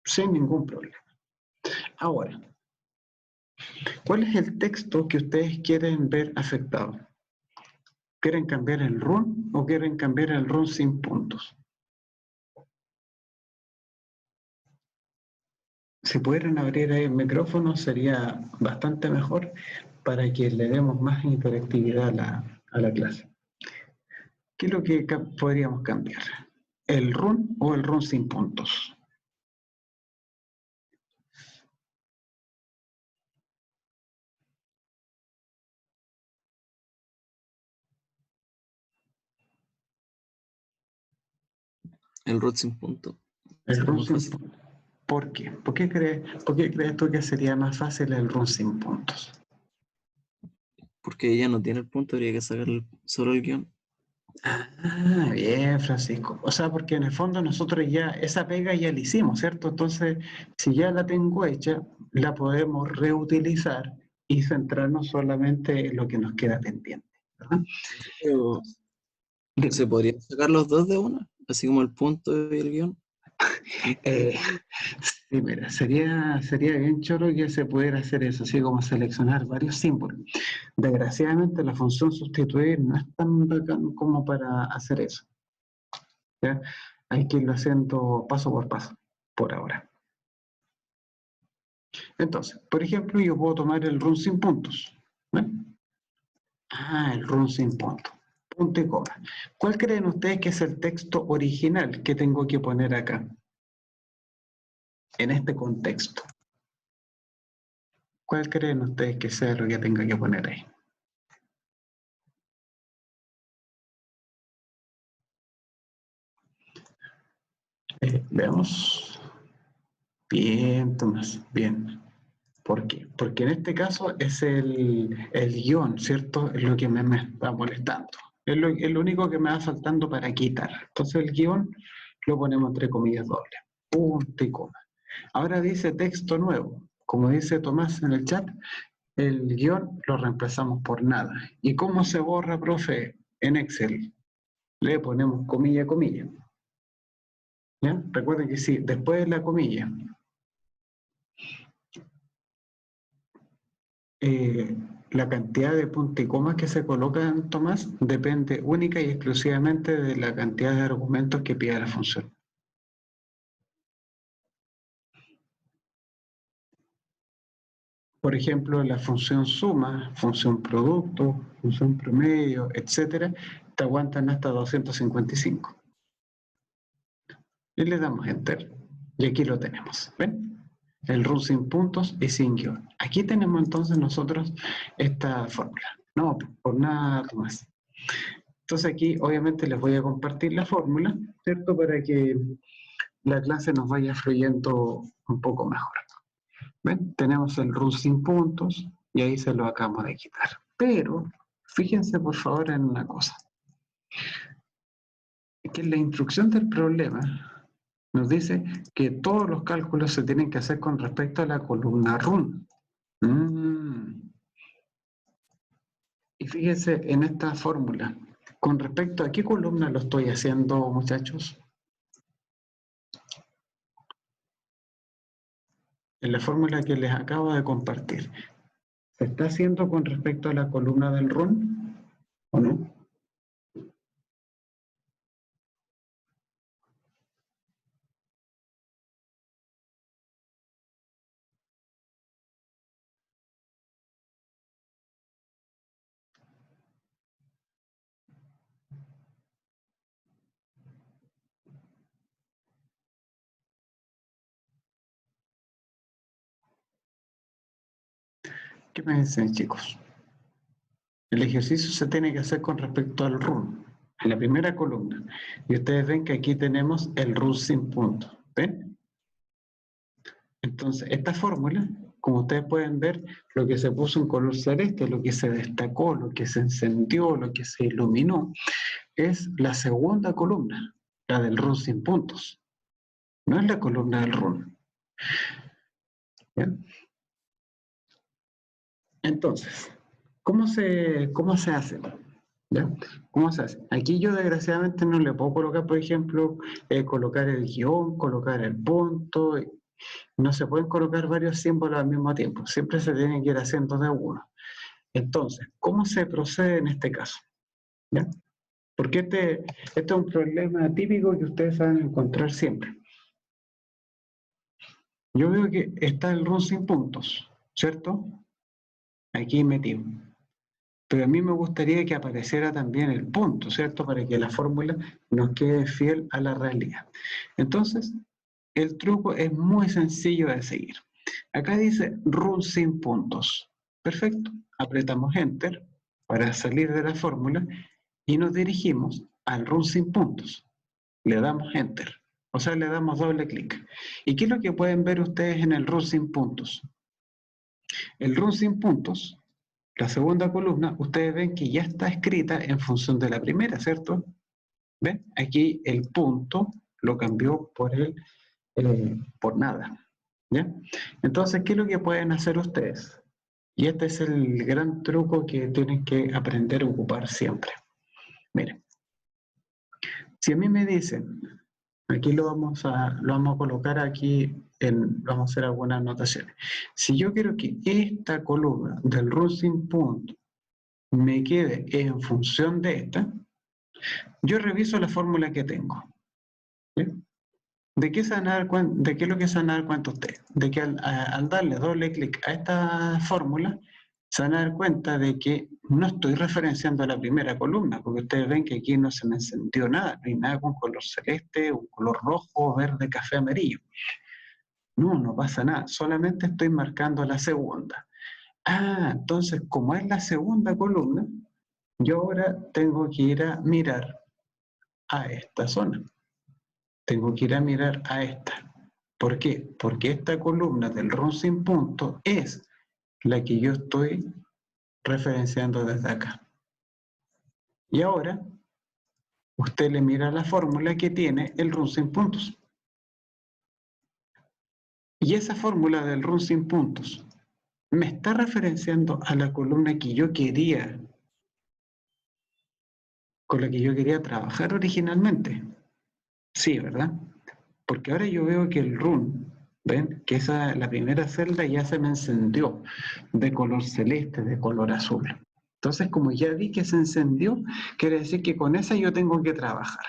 sin ningún problema. Ahora, ¿cuál es el texto que ustedes quieren ver afectado? ¿Quieren cambiar el run o quieren cambiar el run sin puntos? Si pudieran abrir ahí el micrófono sería bastante mejor para que le demos más interactividad a la clase. ¿Qué es lo que podríamos cambiar? ¿El run o el run sin puntos? El root sin punto. El run sin puntos. ¿Por qué? ¿Por qué crees tú que sería más fácil el run sin puntos? Porque ella no tiene el punto, habría que sacar solo el guión. Ah, bien, Francisco. O sea, porque en el fondo nosotros ya, esa pega ya la hicimos, ¿cierto? Entonces, si ya la tengo hecha, la podemos reutilizar y centrarnos solamente en lo que nos queda pendiente, ¿verdad? Pero, ¿se podrían sacar los dos de una? Así como el punto y el guión. Sí, mira, sería bien choro que se pudiera hacer eso, así como seleccionar varios símbolos. Desgraciadamente la función sustituir no es tan bacán como para hacer eso, ¿ya? Hay que irlo haciendo paso por paso, por ahora. Entonces, por ejemplo, yo puedo tomar el run sin puntos, ¿ven? El run sin puntos, punto y coma. ¿Cuál creen ustedes que es el texto original que tengo que poner acá? En este contexto. ¿Cuál creen ustedes que sea lo que tenga que poner ahí? Veamos. Bien, Tomás, bien. ¿Por qué? Porque en este caso es el guión, ¿cierto? Es lo que me está molestando. Es lo único que me va faltando para quitar. Entonces el guión lo ponemos entre comillas doble. Punto y coma. Ahora dice texto nuevo. Como dice Tomás en el chat, el guión lo reemplazamos por nada. ¿Y cómo se borra, profe? En Excel. le ponemos comilla, comilla. ¿Ya? Recuerden que sí, después de la comilla, la cantidad de puntos y comas que se colocan, Tomás, depende única y exclusivamente de la cantidad de argumentos que pida la función. Por ejemplo, la función suma, función producto, función promedio, etcétera, te aguantan hasta 255. Y le damos Enter. Y aquí lo tenemos. ¿Ven? El run sin puntos y sin guión. Aquí tenemos entonces nosotros esta fórmula. No, por nada más. Entonces aquí obviamente les voy a compartir la fórmula, ¿cierto? Para que la clase nos vaya fluyendo un poco mejor. ¿Ven? Tenemos el run sin puntos y ahí se lo acabamos de quitar. Pero fíjense por favor en una cosa. Que la instrucción del problema nos dice que todos los cálculos se tienen que hacer con respecto a la columna run. Y fíjense en esta fórmula. ¿Con respecto a qué columna lo estoy haciendo, muchachos? En la fórmula que les acabo de compartir. ¿Se está haciendo con respecto a la columna del run o no? ¿Qué me dicen, chicos? El ejercicio se tiene que hacer con respecto al run, en la primera columna. Y ustedes ven que aquí tenemos el run sin punto. ¿Ven? Entonces, esta fórmula, como ustedes pueden ver, lo que se puso en color celeste, lo que se destacó, lo que se encendió, lo que se iluminó, es la segunda columna, la del run sin puntos. No es la columna del run. ¿Bien? Entonces, ¿cómo se hace? ¿Ya? ¿Cómo se hace? Aquí yo desgraciadamente no le puedo colocar, por ejemplo, colocar el guión, colocar el punto. No se pueden colocar varios símbolos al mismo tiempo. Siempre se tienen que ir haciendo de uno. Entonces, ¿cómo se procede en este caso? ¿Ya? Porque este es un problema típico que ustedes van a encontrar siempre. Yo veo que está el run sin puntos, ¿cierto? Aquí metido. Pero a mí me gustaría que apareciera también el punto, ¿cierto? Para que la fórmula nos quede fiel a la realidad. Entonces, el truco es muy sencillo de seguir. Acá dice run sin puntos. Perfecto. Apretamos Enter para salir de la fórmula y nos dirigimos al run sin puntos. Le damos Enter. O sea, le damos doble clic. ¿Y qué es lo que pueden ver ustedes en el run sin puntos? El run sin puntos, la segunda columna, ustedes ven que ya está escrita en función de la primera, ¿cierto? ¿Ven? Aquí el punto lo cambió por nada. ¿Ya? Entonces, ¿qué es lo que pueden hacer ustedes? Y este es el gran truco que tienen que aprender a ocupar siempre. Miren, si a mí me dicen, aquí lo vamos a colocar aquí, vamos a hacer algunas anotaciones. Si yo quiero que esta columna del run sin punto me quede en función de esta, yo reviso la fórmula que tengo. ¿Sí? ¿De qué es lo que se van a dar cuenta ustedes? De que al darle doble clic a esta fórmula, se van a dar cuenta de que no estoy referenciando a la primera columna, porque ustedes ven que aquí no se me encendió nada, no hay nada con color celeste, un color rojo, verde, café, amarillo. No pasa nada, solamente estoy marcando la segunda. Entonces, como es la segunda columna, yo ahora tengo que ir a mirar a esta zona. Tengo que ir a mirar a esta. ¿Por qué? Porque esta columna del run sin punto es la que yo estoy referenciando desde acá. Y ahora, usted le mira la fórmula que tiene el run sin puntos. Y esa fórmula del run sin puntos me está referenciando a la columna que yo quería con la que yo quería trabajar originalmente. Sí, ¿verdad? Porque ahora yo veo que el run, ¿ven? Que la primera celda ya se me encendió de color celeste, de color azul. Entonces, como ya vi que se encendió, quiere decir que con esa yo tengo que trabajar.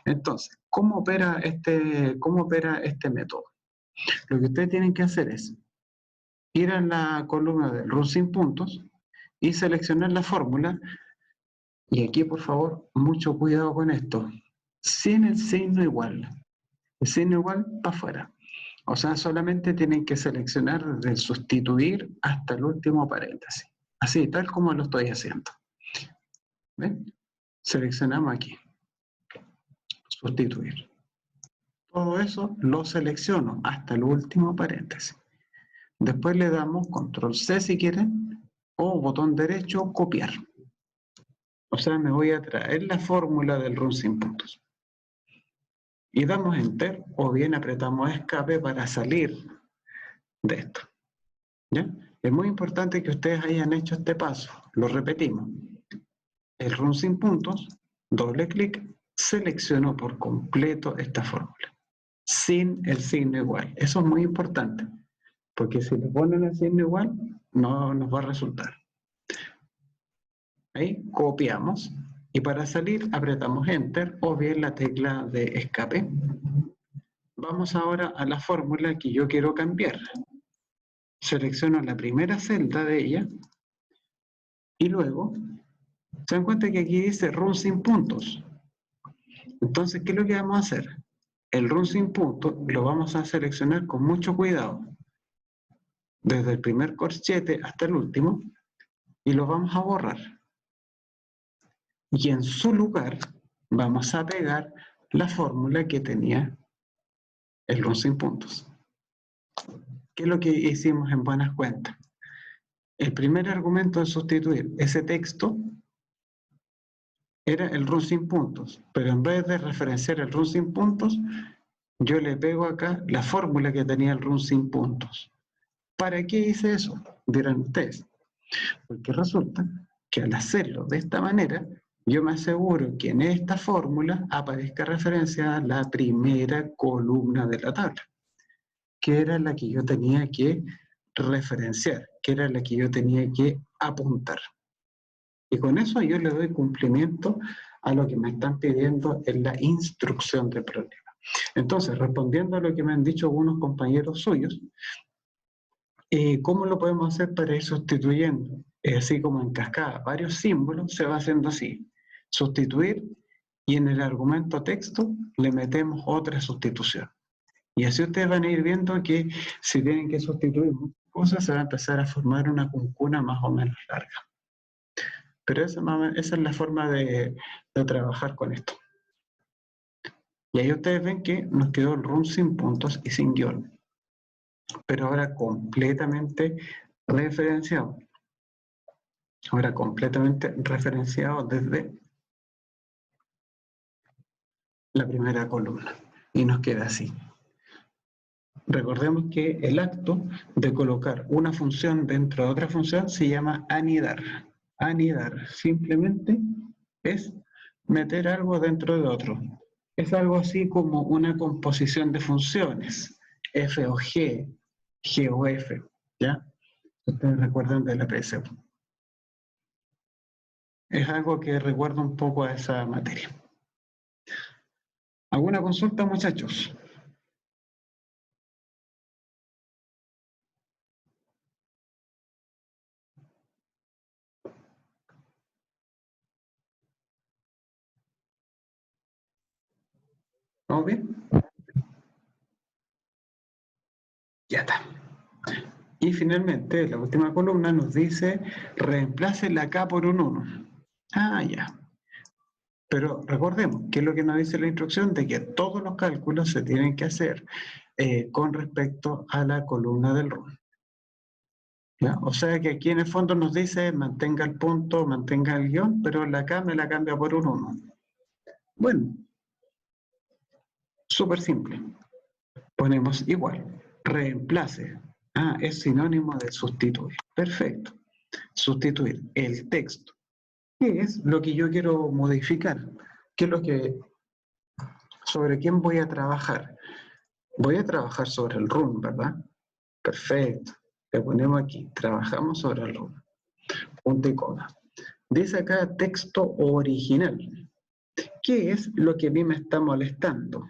Entonces, ¿cómo opera este método? Lo que ustedes tienen que hacer es ir a la columna del run sin puntos y seleccionar la fórmula. Y aquí, por favor, mucho cuidado con esto. Sin el signo igual. El signo igual para afuera. O sea, solamente tienen que seleccionar desde el sustituir hasta el último paréntesis. Así, tal como lo estoy haciendo. ¿Ven? Seleccionamos aquí. Sustituir. Todo eso lo selecciono hasta el último paréntesis. Después le damos control C si quieren, o botón derecho, copiar. O sea, me voy a traer la fórmula del run sin puntos. Y damos enter, o bien apretamos escape para salir de esto. ¿Ya? Es muy importante que ustedes hayan hecho este paso. Lo repetimos. El run sin puntos, doble clic, selecciono por completo esta fórmula. Sin el signo igual. Eso es muy importante. Porque si le ponen el signo igual, no nos va a resultar. Ahí copiamos. Y para salir apretamos enter o bien la tecla de escape. Vamos ahora a la fórmula que yo quiero cambiar. Selecciono la primera celda de ella y luego se dan cuenta que aquí dice run sin puntos. Entonces, ¿qué es lo que vamos a hacer? El run sin puntos lo vamos a seleccionar con mucho cuidado, desde el primer corchete hasta el último, y lo vamos a borrar. Y en su lugar vamos a pegar la fórmula que tenía el run sin puntos. ¿Qué es lo que hicimos en buenas cuentas? El primer argumento de sustituir ese texto era el run sin puntos, pero en vez de referenciar el run sin puntos, yo le pego acá la fórmula que tenía el run sin puntos. ¿Para qué hice eso? Dirán ustedes. Porque resulta que al hacerlo de esta manera, yo me aseguro que en esta fórmula aparezca referencia a la primera columna de la tabla, que era la que yo tenía que referenciar, que era la que yo tenía que apuntar. Y con eso yo le doy cumplimiento a lo que me están pidiendo en la instrucción del problema. Entonces, respondiendo a lo que me han dicho algunos compañeros suyos, ¿cómo lo podemos hacer para ir sustituyendo? Así como en cascada, varios símbolos, se va haciendo así. Sustituir, y en el argumento texto le metemos otra sustitución. Y así ustedes van a ir viendo que si tienen que sustituir muchas cosas, se va a empezar a formar una cuncuna más o menos larga. Pero esa es la forma de trabajar con esto. Y ahí ustedes ven que nos quedó el run sin puntos y sin guión. Pero ahora completamente referenciado. Ahora completamente referenciado desde la primera columna. Y nos queda así. Recordemos que el acto de colocar una función dentro de otra función se llama anidar. Anidar simplemente es meter algo dentro de otro. Es algo así como una composición de funciones, f o g, g o f, ¿ya? Ustedes recuerdan de la PSU. Es algo que recuerda un poco a esa materia. ¿Alguna consulta, muchachos? ¿Vamos bien? Ya está. Y finalmente, la última columna nos dice, reemplace la K por un 1. Ah, ya. Pero recordemos, ¿qué es lo que nos dice la instrucción? De que todos los cálculos se tienen que hacer con respecto a la columna del run. ¿Ya? O sea que aquí en el fondo nos dice, mantenga el punto, mantenga el guión, pero la K me la cambia por un 1. Bueno, súper simple. Ponemos igual, reemplace. Ah, es sinónimo de sustituir. Perfecto. Sustituir el texto ¿Qué es lo que yo quiero modificar? ¿Qué es lo que, sobre quién voy a trabajar? Voy a trabajar sobre el run, ¿verdad? Perfecto. Le ponemos aquí, trabajamos sobre el run. Punto y coma. Dice acá texto original. ¿Qué es lo que a mí me está molestando?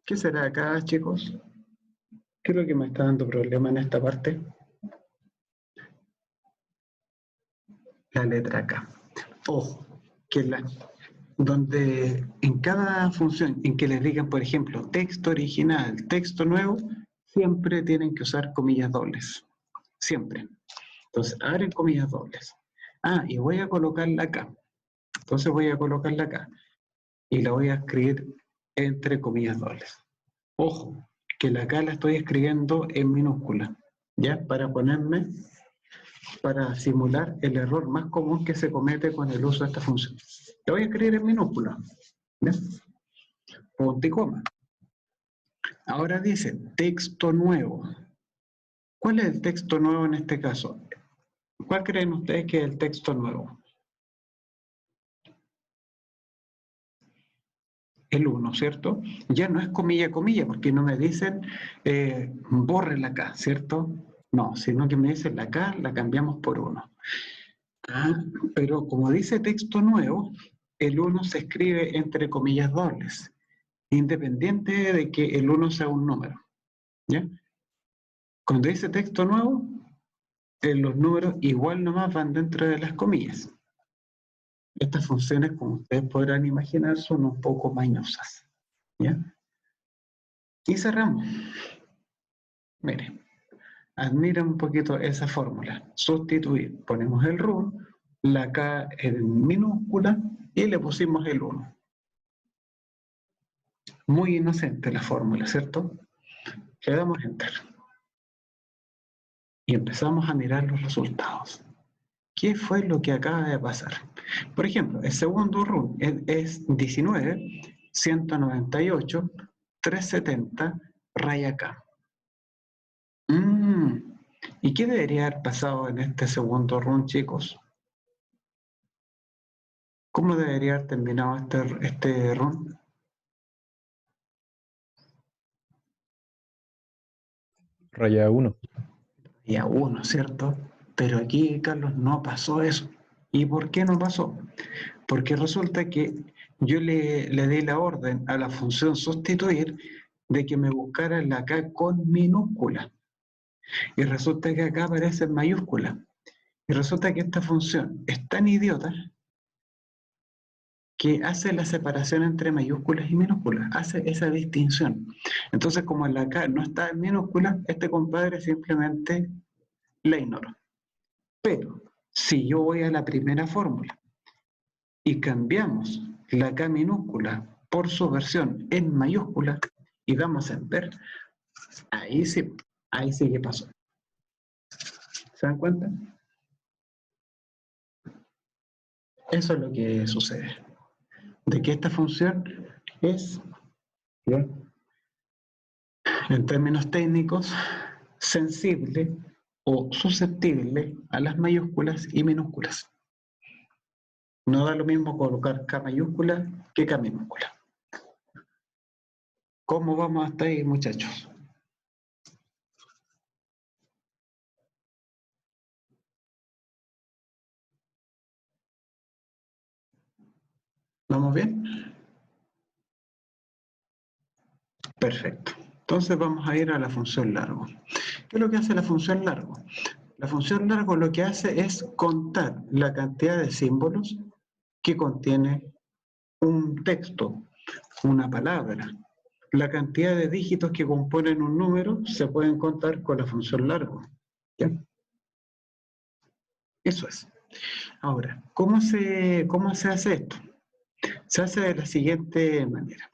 ¿Qué será acá, chicos? ¿Qué es lo que me está dando problema en esta parte? La letra K. Ojo, que donde en cada función en que les digan, por ejemplo, texto original, texto nuevo, siempre tienen que usar comillas dobles. Siempre. Entonces, abren comillas dobles. Ah, y voy a colocarla acá. Entonces voy a colocarla acá. Y la voy a escribir entre comillas dobles. Ojo, que la acá la estoy escribiendo en minúscula, ¿ya? Para simular el error más común que se comete con el uso de esta función. La voy a escribir en minúscula, ¿ya? Punto y coma. Ahora dice texto nuevo. ¿Cuál es el texto nuevo en este caso? ¿Cuál creen ustedes que es el texto nuevo? El 1, ¿cierto? Ya no es comilla, comilla, porque no me dicen bórrela acá, ¿cierto? No, sino que me dicen la K, la cambiamos por 1. Ah, pero como dice texto nuevo, el 1 se escribe entre comillas dobles, independiente de que el 1 sea un número, ¿ya? Cuando dice texto nuevo, los números igual nomás van dentro de las comillas. Estas funciones, como ustedes podrán imaginar, son un poco mañosas, ¿ya? Y cerramos. Miren, admiren un poquito esa fórmula. Sustituir. Ponemos el run, la K en minúscula y le pusimos el 1. Muy inocente la fórmula, ¿cierto? Le damos enter. Y empezamos a mirar los resultados. ¿Qué fue lo que acaba de pasar? Por ejemplo, el segundo run es 19, 198, 370, raya K. ¿Y qué debería haber pasado en este segundo run, chicos? ¿Cómo debería haber terminado este run? Raya 1. Y a 1, ¿cierto? Pero aquí, Carlos, no pasó eso. ¿Y por qué no pasó? Porque resulta que yo le di la orden a la función sustituir de que me buscara la K con minúscula. Y resulta que acá aparece en mayúscula. Y resulta que esta función es tan idiota que hace la separación entre mayúsculas y minúsculas, hace esa distinción. Entonces, como la K no está en minúscula, este compadre simplemente la ignoro. Pero, si yo voy a la primera fórmula y cambiamos la K minúscula por su versión en mayúscula y damos a enter, ahí sí que pasó. ¿Se dan cuenta? Eso es lo que sucede. De que esta función es, ¿ya?, en términos técnicos, sensible o susceptible a las mayúsculas y minúsculas. No da lo mismo colocar K mayúscula que K minúscula. ¿Cómo vamos hasta ahí, muchachos? ¿Vamos bien? Perfecto. Entonces vamos a ir a la función largo. ¿Qué es lo que hace la función largo? La función largo lo que hace es contar la cantidad de símbolos que contiene un texto, una palabra. La cantidad de dígitos que componen un número se pueden contar con la función largo. ¿Ya? Eso es. Ahora, ¿cómo se hace esto? Se hace de la siguiente manera.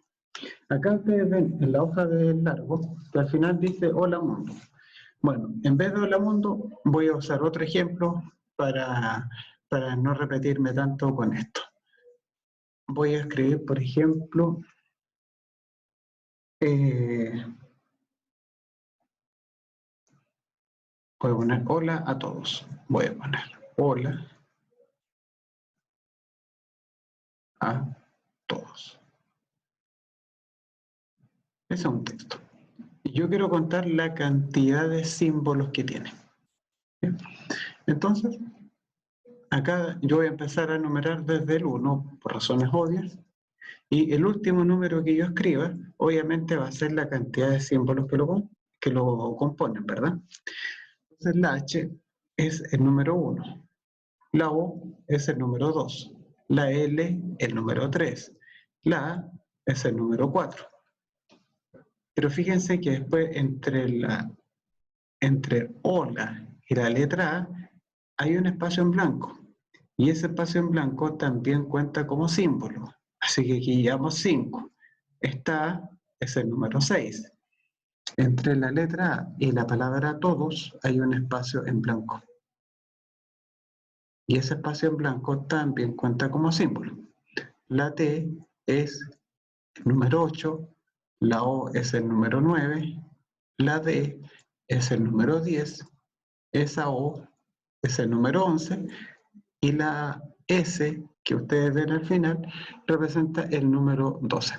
Acá ustedes ven en la hoja del largo que al final dice hola mundo. Bueno, en vez de hola mundo voy a usar otro ejemplo para no repetirme tanto con esto. Voy a escribir, por ejemplo, voy a poner hola a todos. Voy a poner. hola a todos. Ese es un texto. Y yo quiero contar la cantidad de símbolos que tiene. ¿Bien? Entonces, acá yo voy a empezar a numerar desde el 1, por razones obvias, y el último número que yo escriba, obviamente va a ser la cantidad de símbolos que lo componen, ¿verdad? Entonces la H es el número 1, la O es el número 2, la L el número 3, la A es el número 4. Pero fíjense que después entre hola y la letra A hay un espacio en blanco. Y ese espacio en blanco también cuenta como símbolo. Así que aquí llevamos 5. Esta A es el número 6. Entre la letra A y la palabra todos hay un espacio en blanco. Y ese espacio en blanco también cuenta como símbolo. La T es el número 8, la O es el número 9, la D es el número 10, esa O es el número 11 y la S que ustedes ven al final representa el número 12.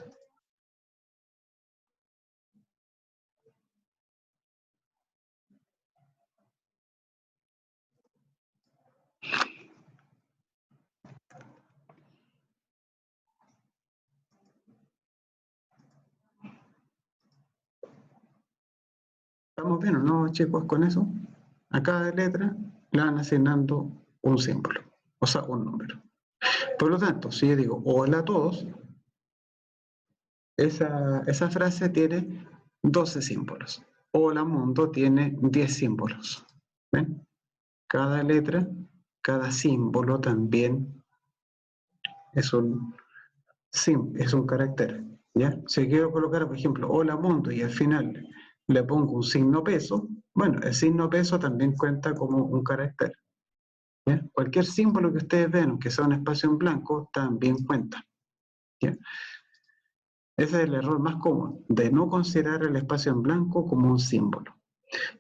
¿Estamos bien o no, chicos, con eso? A cada letra le van asignando un símbolo, o sea, un número. Por lo tanto, si yo digo hola a todos, esa frase tiene 12 símbolos. Hola mundo tiene 10 símbolos. ¿Ven? Cada letra, cada símbolo también es un carácter. ¿Ya? Si quiero colocar, por ejemplo, hola mundo y al final le pongo un signo peso, bueno, el signo peso también cuenta como un carácter. ¿Ya? Cualquier símbolo que ustedes vean, que sea un espacio en blanco, también cuenta. ¿Ya? Ese es el error más común, de no considerar el espacio en blanco como un símbolo.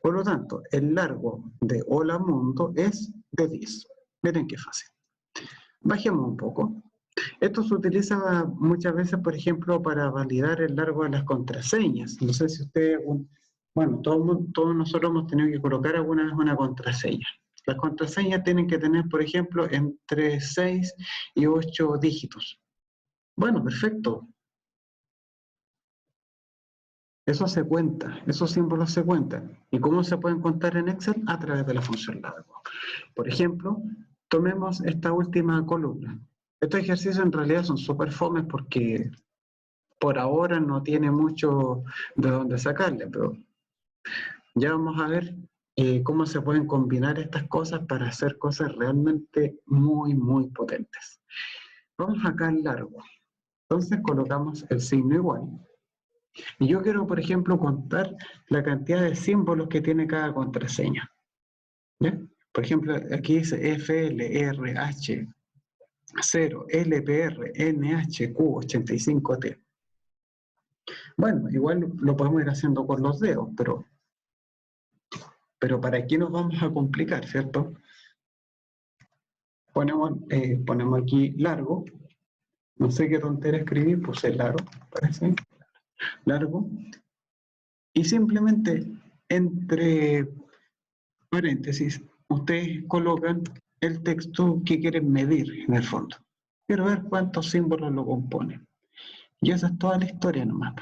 Por lo tanto, el largo de hola mundo es de 10. Miren qué fácil. Bajemos un poco. Esto se utiliza muchas veces, por ejemplo, para validar el largo de las contraseñas. No sé si ustedes, bueno, todos nosotros hemos tenido que colocar alguna vez una contraseña. Las contraseñas tienen que tener, por ejemplo, entre 6 y 8 dígitos. Bueno, perfecto. Eso se cuenta, esos símbolos se cuentan. ¿Y cómo se pueden contar en Excel? A través de la función largo. Por ejemplo, tomemos esta última columna. Estos ejercicios en realidad son súper fomes porque por ahora no tiene mucho de dónde sacarle, pero ya vamos a ver cómo se pueden combinar estas cosas para hacer cosas realmente muy, muy potentes. Vamos acá al largo. Entonces colocamos el signo igual. Y yo quiero, por ejemplo, contar la cantidad de símbolos que tiene cada contraseña. ¿Ya? Por ejemplo, aquí dice FLRH 0, LPR, NHQ 85T. Bueno, igual lo podemos ir haciendo con los dedos, pero ¿para qué nos vamos a complicar, cierto? Ponemos aquí largo. No sé qué tontera escribí, puse largo, parece. Largo. Y simplemente entre paréntesis, ustedes colocan el texto que quieren medir en el fondo. Quiero ver cuántos símbolos lo componen. Y esa es toda la historia nomás.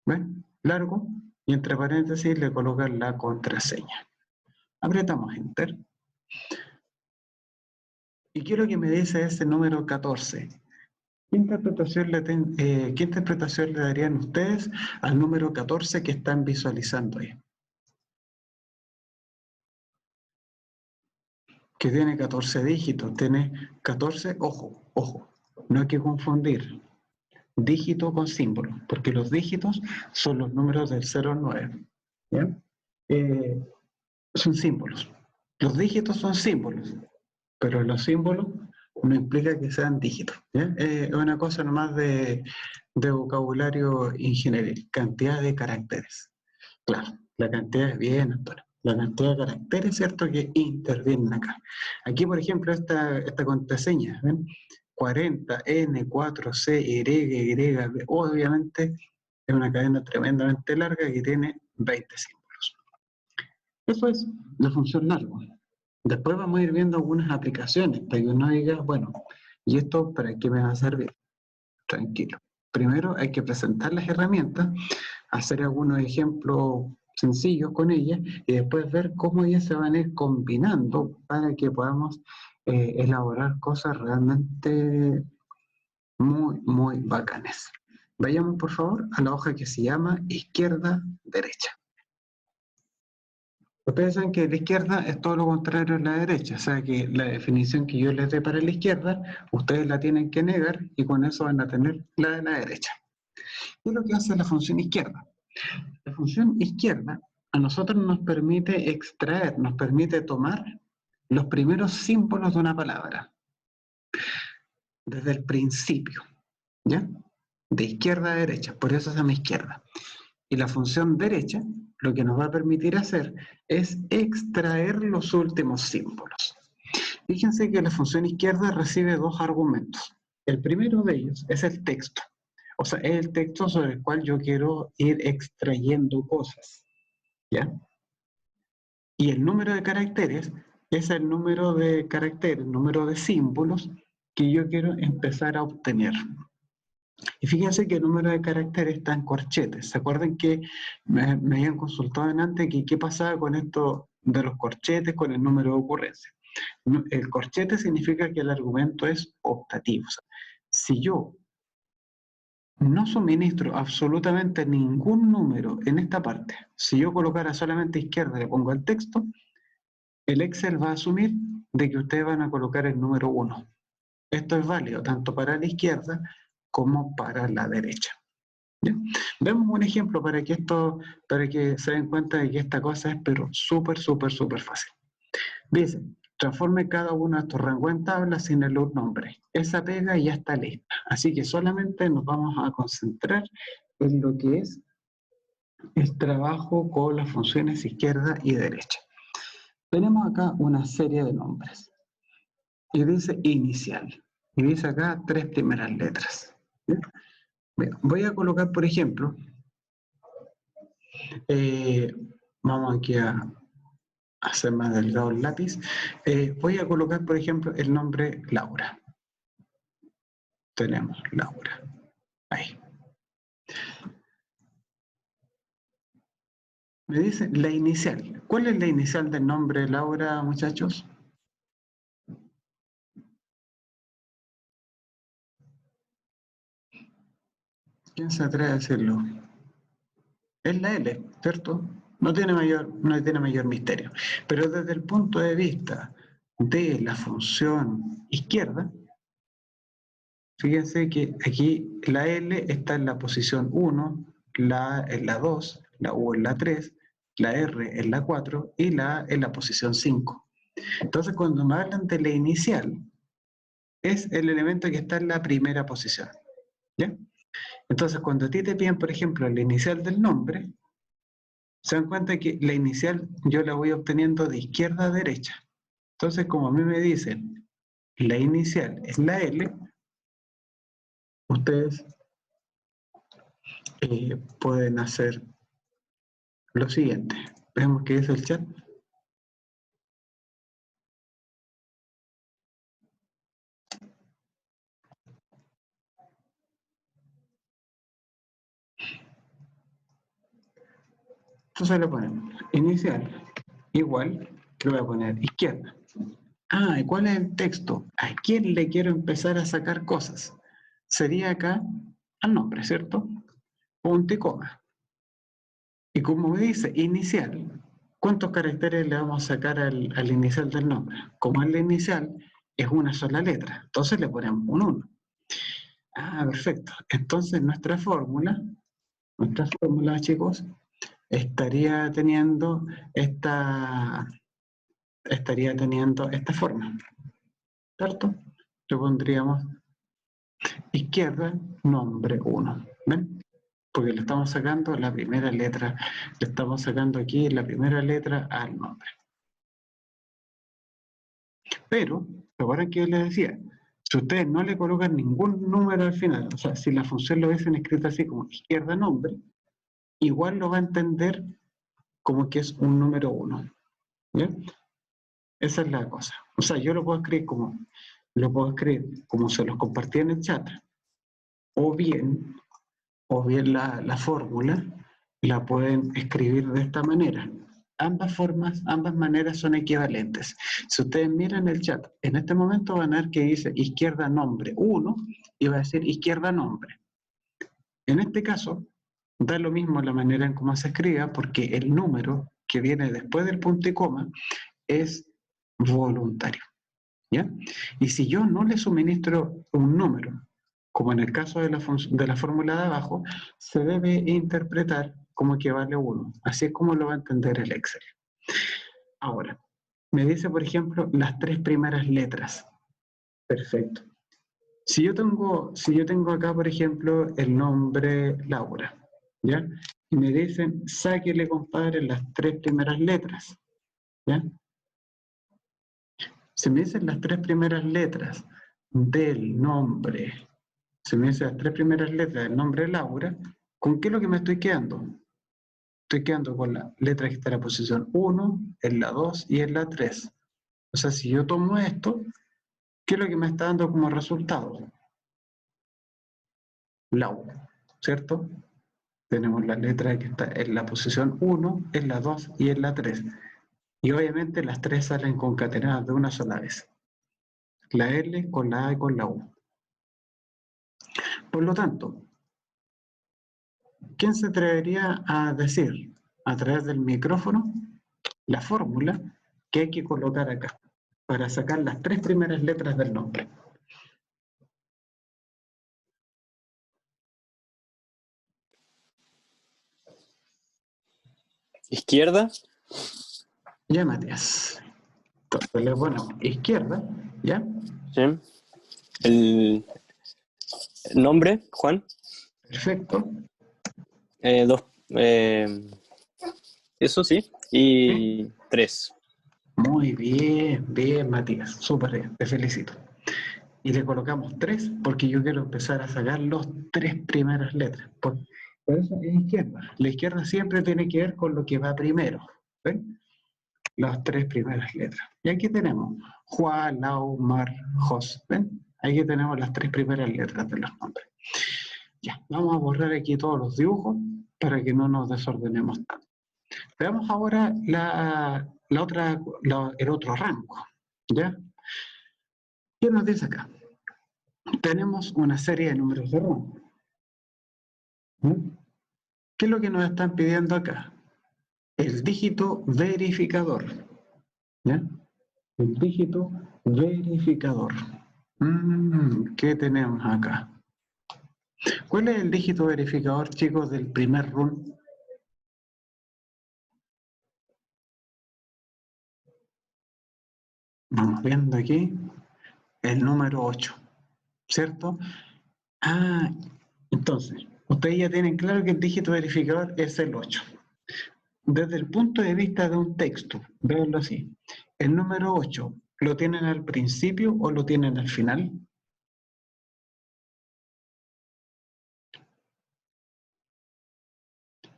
¿Ven? Largo, y entre paréntesis le colocan la contraseña. Apretamos Enter. ¿Y qué es lo que me dice ese número 14? ¿Qué interpretación le darían ustedes al número 14 que están visualizando ahí? Que tiene 14 dígitos, tiene 14, ojo, no hay que confundir dígito con símbolo, porque los dígitos son los números del 0 al 9. ¿Ya? Son símbolos. Los dígitos son símbolos, pero los símbolos no implica que sean dígitos. ¿Ya? Es una cosa nomás de vocabulario ingenieril, cantidad de caracteres. Claro, la cantidad es bien, Antonio. la cantidad de caracteres, ¿cierto?, que intervienen acá. Aquí, por ejemplo, esta contraseña, ¿ven? 40, N, 4, C, Y, B, obviamente es una cadena tremendamente larga que tiene 20 símbolos. Eso es la función largo. Después vamos a ir viendo algunas aplicaciones para que uno diga, bueno, ¿y esto para qué me va a servir? Tranquilo. Primero hay que presentar las herramientas, hacer algunos ejemplos sencillos con ellas y después ver cómo ellas se van a ir combinando para que podamos elaborar cosas realmente muy, muy bacanes. Vayamos por favor a la hoja que se llama izquierda-derecha. Ustedes saben que la izquierda es todo lo contrario a la derecha, o sea que la definición que yo les dé para la izquierda, ustedes la tienen que negar y con eso van a tener la de la derecha. ¿Qué es lo que hace la función izquierda? La función izquierda a nosotros nos permite extraer, nos permite tomar los primeros símbolos de una palabra, desde el principio, ¿ya? De izquierda a derecha, por eso se llama izquierda. Y la función derecha lo que nos va a permitir hacer es extraer los últimos símbolos. Fíjense que la función izquierda recibe dos argumentos. El primero de ellos es el texto. O sea, es el texto sobre el cual yo quiero ir extrayendo cosas, ¿ya? Y el número de caracteres es el número de caracteres, el número de símbolos que yo quiero empezar a obtener. Y fíjense que el número de caracteres está en corchetes. ¿Se acuerdan que me habían consultado antes que qué pasaba con esto de los corchetes con el número de ocurrencia? El corchete significa que el argumento es optativo. O sea, si yo no suministro absolutamente ningún número en esta parte, si yo colocara solamente izquierda y le pongo el texto, el Excel va a asumir de que ustedes van a colocar el número 1. Esto es válido tanto para la izquierda como para la derecha. ¿Ya? Vemos un ejemplo para que se den cuenta de que esta cosa es pero súper fácil. Dice, transforme cada uno de estos rangos en tablas sin el nombre. Esa pega ya está lista. Así que solamente nos vamos a concentrar en lo que es el trabajo con las funciones izquierda y derecha. Tenemos acá una serie de nombres. Y dice inicial. Y dice acá 3 primeras letras. ¿Ya? Bien, voy a colocar, por ejemplo, vamos aquí a hacer más delgado el lápiz. Voy a colocar, por ejemplo, el nombre Laura. Tenemos Laura. Ahí. Me dice la inicial. ¿Cuál es la inicial del nombre Laura, muchachos? ¿Quién se atreve a decirlo? Es la L, ¿cierto? No tiene mayor misterio. Pero desde el punto de vista de la función izquierda, fíjense que aquí la L está en la posición 1, la A en la 2, la U en la 3, la R en la 4 y la A en la posición 5. Entonces, cuando me hablan de la inicial, es el elemento que está en la primera posición. ¿Ya? Entonces, cuando a ti te piden, por ejemplo, la inicial del nombre, se dan cuenta que la inicial yo la voy obteniendo de izquierda a derecha. Entonces, como a mí me dicen, la inicial es la L, ustedes pueden hacer lo siguiente. Veamos qué dice el chat. Entonces le ponemos inicial igual, le voy a poner izquierda. ¿Y cuál es el texto? ¿A quién le quiero empezar a sacar cosas? Sería acá al nombre, ¿cierto? Punto y coma. Y como me dice inicial, ¿cuántos caracteres le vamos a sacar al inicial del nombre? Como es la inicial, es una sola letra. Entonces le ponemos un 1. Perfecto. Entonces nuestra fórmula, chicos, estaría teniendo esta forma, ¿cierto? Le pondríamos izquierda, nombre 1. ¿Ven? porque le estamos sacando la primera letra, le estamos sacando aquí la primera letra al nombre. Pero, recuerden que yo les decía, si ustedes no le colocan ningún número al final, o sea, si la función lo hubiesen escrito así como izquierda nombre, igual lo va a entender como que es un número 1. ¿Bien? Esa es la cosa. O sea, yo lo puedo escribir como se los compartí en el chat, o bien la fórmula la pueden escribir de esta manera. Ambas maneras son equivalentes. Si ustedes miran el chat, en este momento van a ver que dice izquierda nombre 1 y va a decir izquierda nombre. En este caso, da lo mismo la manera en cómo se escriba, porque el número que viene después del punto y coma es voluntario. ¿Ya? Y si yo no le suministro un número, como en el caso de la fórmula de abajo, se debe interpretar como que vale 1. Así es como lo va a entender el Excel. Ahora, me dice, por ejemplo, las 3 primeras letras. Perfecto. Si yo tengo acá, por ejemplo, el nombre Laura, ¿ya? Y me dicen, sáquele, compadre, las 3 primeras letras, ¿ya? Si me dicen las 3 primeras letras del nombre, si me dicen las 3 primeras letras del nombre Laura, ¿con qué es lo que me estoy quedando? Estoy quedando con la letra que está en la posición 1, en la 2 y en la 3. O sea, si yo tomo esto, ¿qué es lo que me está dando como resultado? Laura, ¿cierto? Tenemos la letra que está en la posición 1, en la 2 y en la 3. Y obviamente las 3 salen concatenadas de una sola vez. La L con la A y con la U. Por lo tanto, ¿quién se atrevería a decir a través del micrófono la fórmula que hay que colocar acá para sacar las 3 primeras letras del nombre? Izquierda. Ya, Matías. Entonces le ponemos izquierda, ¿ya? Sí. El nombre, Juan. Perfecto. Dos. Eso sí. Y 3. Muy bien, bien, Matías. Súper bien, te felicito. Y le colocamos 3 porque yo quiero empezar a sacar los 3 primeras letras. Por eso es izquierda. La izquierda siempre tiene que ver con lo que va primero. ¿Ven? Las 3 primeras letras. Y aquí tenemos Juan, Lau, Mar, Jos. ¿Ven? Aquí tenemos las 3 primeras letras de los nombres. Ya, vamos a borrar aquí todos los dibujos para que no nos desordenemos tanto. Veamos ahora el otro rango. ¿Ya? ¿Qué nos dice acá? Tenemos una serie de números de rango. ¿Qué es lo que nos están pidiendo acá? El dígito verificador. ¿Ya? El dígito verificador. ¿Qué tenemos acá? ¿Cuál es el dígito verificador, chicos, del primer run? Vamos viendo aquí el número 8, ¿cierto? Entonces, ustedes ya tienen claro que el dígito verificador es el 8. Desde el punto de vista de un texto, véanlo así, ¿el número 8 lo tienen al principio o lo tienen al final?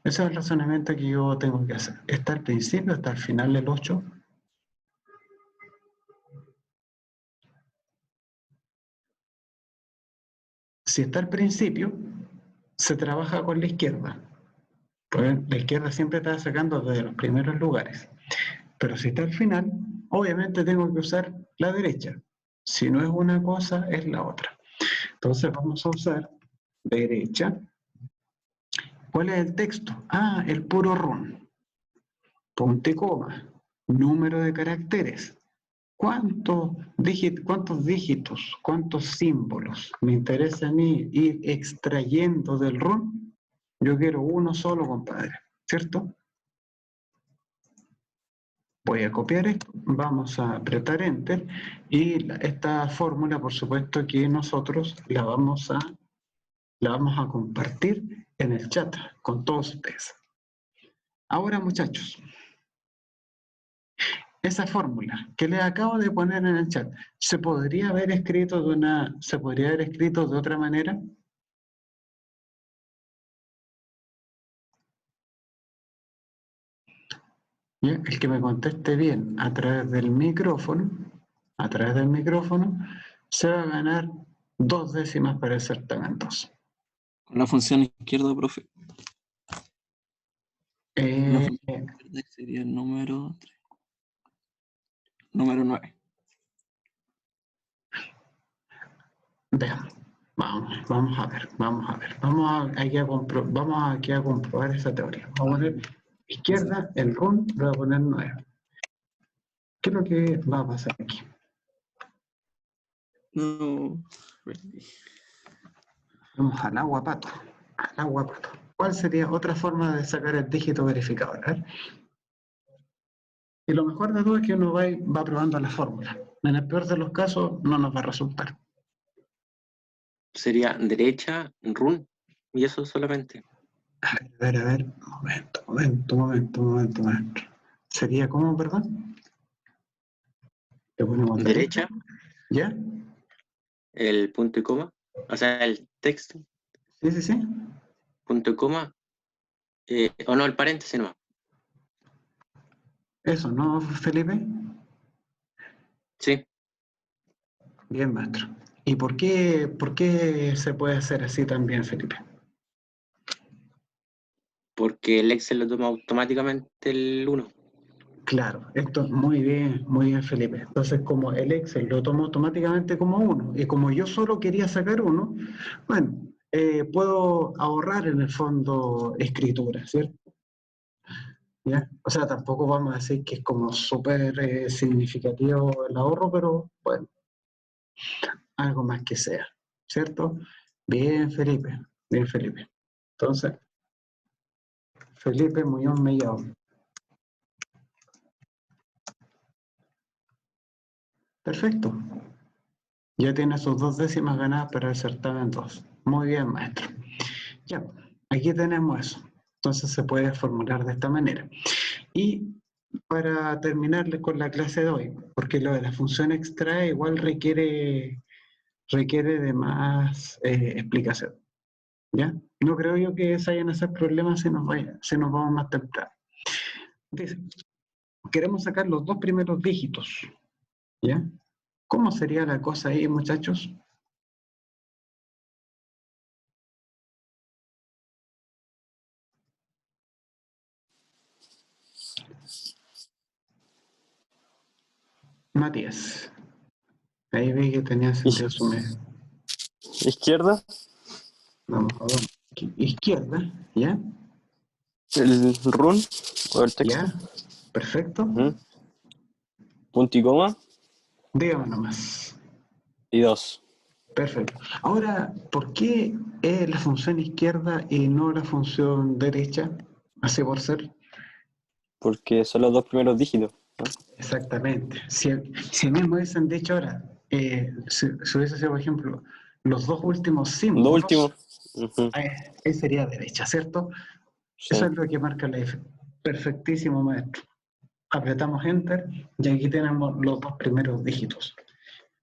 Ese es el razonamiento que yo tengo que hacer. ¿Está al principio o está al final el 8? Si está al principio, se trabaja con la izquierda. Pues la izquierda siempre está sacando desde los primeros lugares. Pero si está al final, obviamente tengo que usar la derecha. Si no es una cosa, es la otra. Entonces vamos a usar derecha. ¿Cuál es el texto? El puro run. Punto y coma. Número de caracteres. ¿Cuántos dígitos, cuántos símbolos me interesa a mí ir extrayendo del run? Yo quiero uno solo, compadre, ¿cierto? Voy a copiar esto, vamos a apretar Enter y esta fórmula, por supuesto, que nosotros la vamos a la vamos a compartir en el chat con todos ustedes. Ahora, muchachos, esa fórmula que les acabo de poner en el chat, ¿se podría haber escrito de otra manera? ¿Ya? El que me conteste bien a través del micrófono, se va a ganar 2 décimas para el certamen 2. Con la función izquierda, profe. La Eh, función izquierda sería el número 3. Número 9. veamos, vamos a ver. Vamos aquí a comprobar esa teoría. Vamos a poner izquierda, el run, le voy a poner 9. ¿Qué es lo que va a pasar aquí? No. Vamos al agua pato. ¿Cuál sería otra forma de sacar el dígito verificador? A ver. Y lo mejor de todo es que uno va probando la fórmula. En el peor de los casos no nos va a resultar. Sería derecha, run, y eso solamente. A ver. Momento. ¿Sería cómo, perdón? Le ponemos Derecha, ¿Ya? el punto y coma, o sea, el texto, Sí. punto y coma, o no, el paréntesis nomás. Eso, ¿no, Felipe? Sí, Bien, maestro. ¿Y por qué se puede hacer así también, Felipe? porque el Excel lo toma automáticamente el 1. Claro, esto muy bien, Felipe. Entonces, como el Excel lo toma automáticamente como 1, y como yo solo quería sacar 1, bueno, puedo ahorrar en el fondo escritura, ¿cierto? ¿Ya? O sea, tampoco vamos a decir que es como súper significativo el ahorro, pero bueno, algo más que sea, ¿cierto? Bien, Felipe. Entonces, Felipe Muñoz Mellado. Perfecto. Ya tiene sus 2 décimas ganadas para el certamen 2. Muy bien, maestro. Ya, aquí tenemos eso. Entonces se puede formular de esta manera. Y para terminarles con la clase de hoy, porque lo de la función extrae igual requiere de más explicación. ¿Ya? No creo yo que se vayan a hacer problemas si nos vamos más temprano. Dice, queremos sacar los 2 primeros dígitos. ¿Ya? ¿Cómo sería la cosa ahí, muchachos? Matías. Ahí vi que tenía sentido su mes. Izquierda, Vamos a ver. Izquierda, ¿ya? el run o el texto. ¿Ya? Perfecto. Punto y coma Dígame nomás. y 2. Perfecto. Ahora, ¿por qué es la función izquierda y no la función derecha? Así por ser. Porque son los 2 primeros dígitos, ¿no? Exactamente. Si mismo hubiesen dicho ahora, si hubiese sido, por ejemplo, los 2 últimos Los símbolos, últimos. Ujú, ahí sería derecha, ¿cierto? sí. Eso es lo que marca la diferencia. Perfectísimo, maestro. Apretamos Enter y aquí tenemos los 2 primeros dígitos.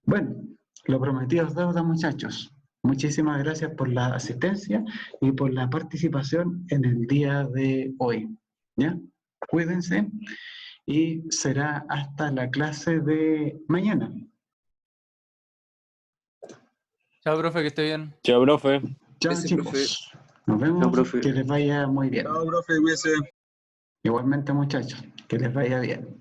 Bueno, lo prometido es deuda, muchachos. Muchísimas gracias por la asistencia y por la participación en el día de hoy. ¿Ya? Cuídense y será hasta la clase de mañana. Chao, profe, que esté bien. Chao, profe. Chao, Gracias, chicos. profe. Nos vemos. Chao, profe. Que les vaya muy bien. Chao, profe, cuídese. Igualmente, muchachos, que les vaya bien.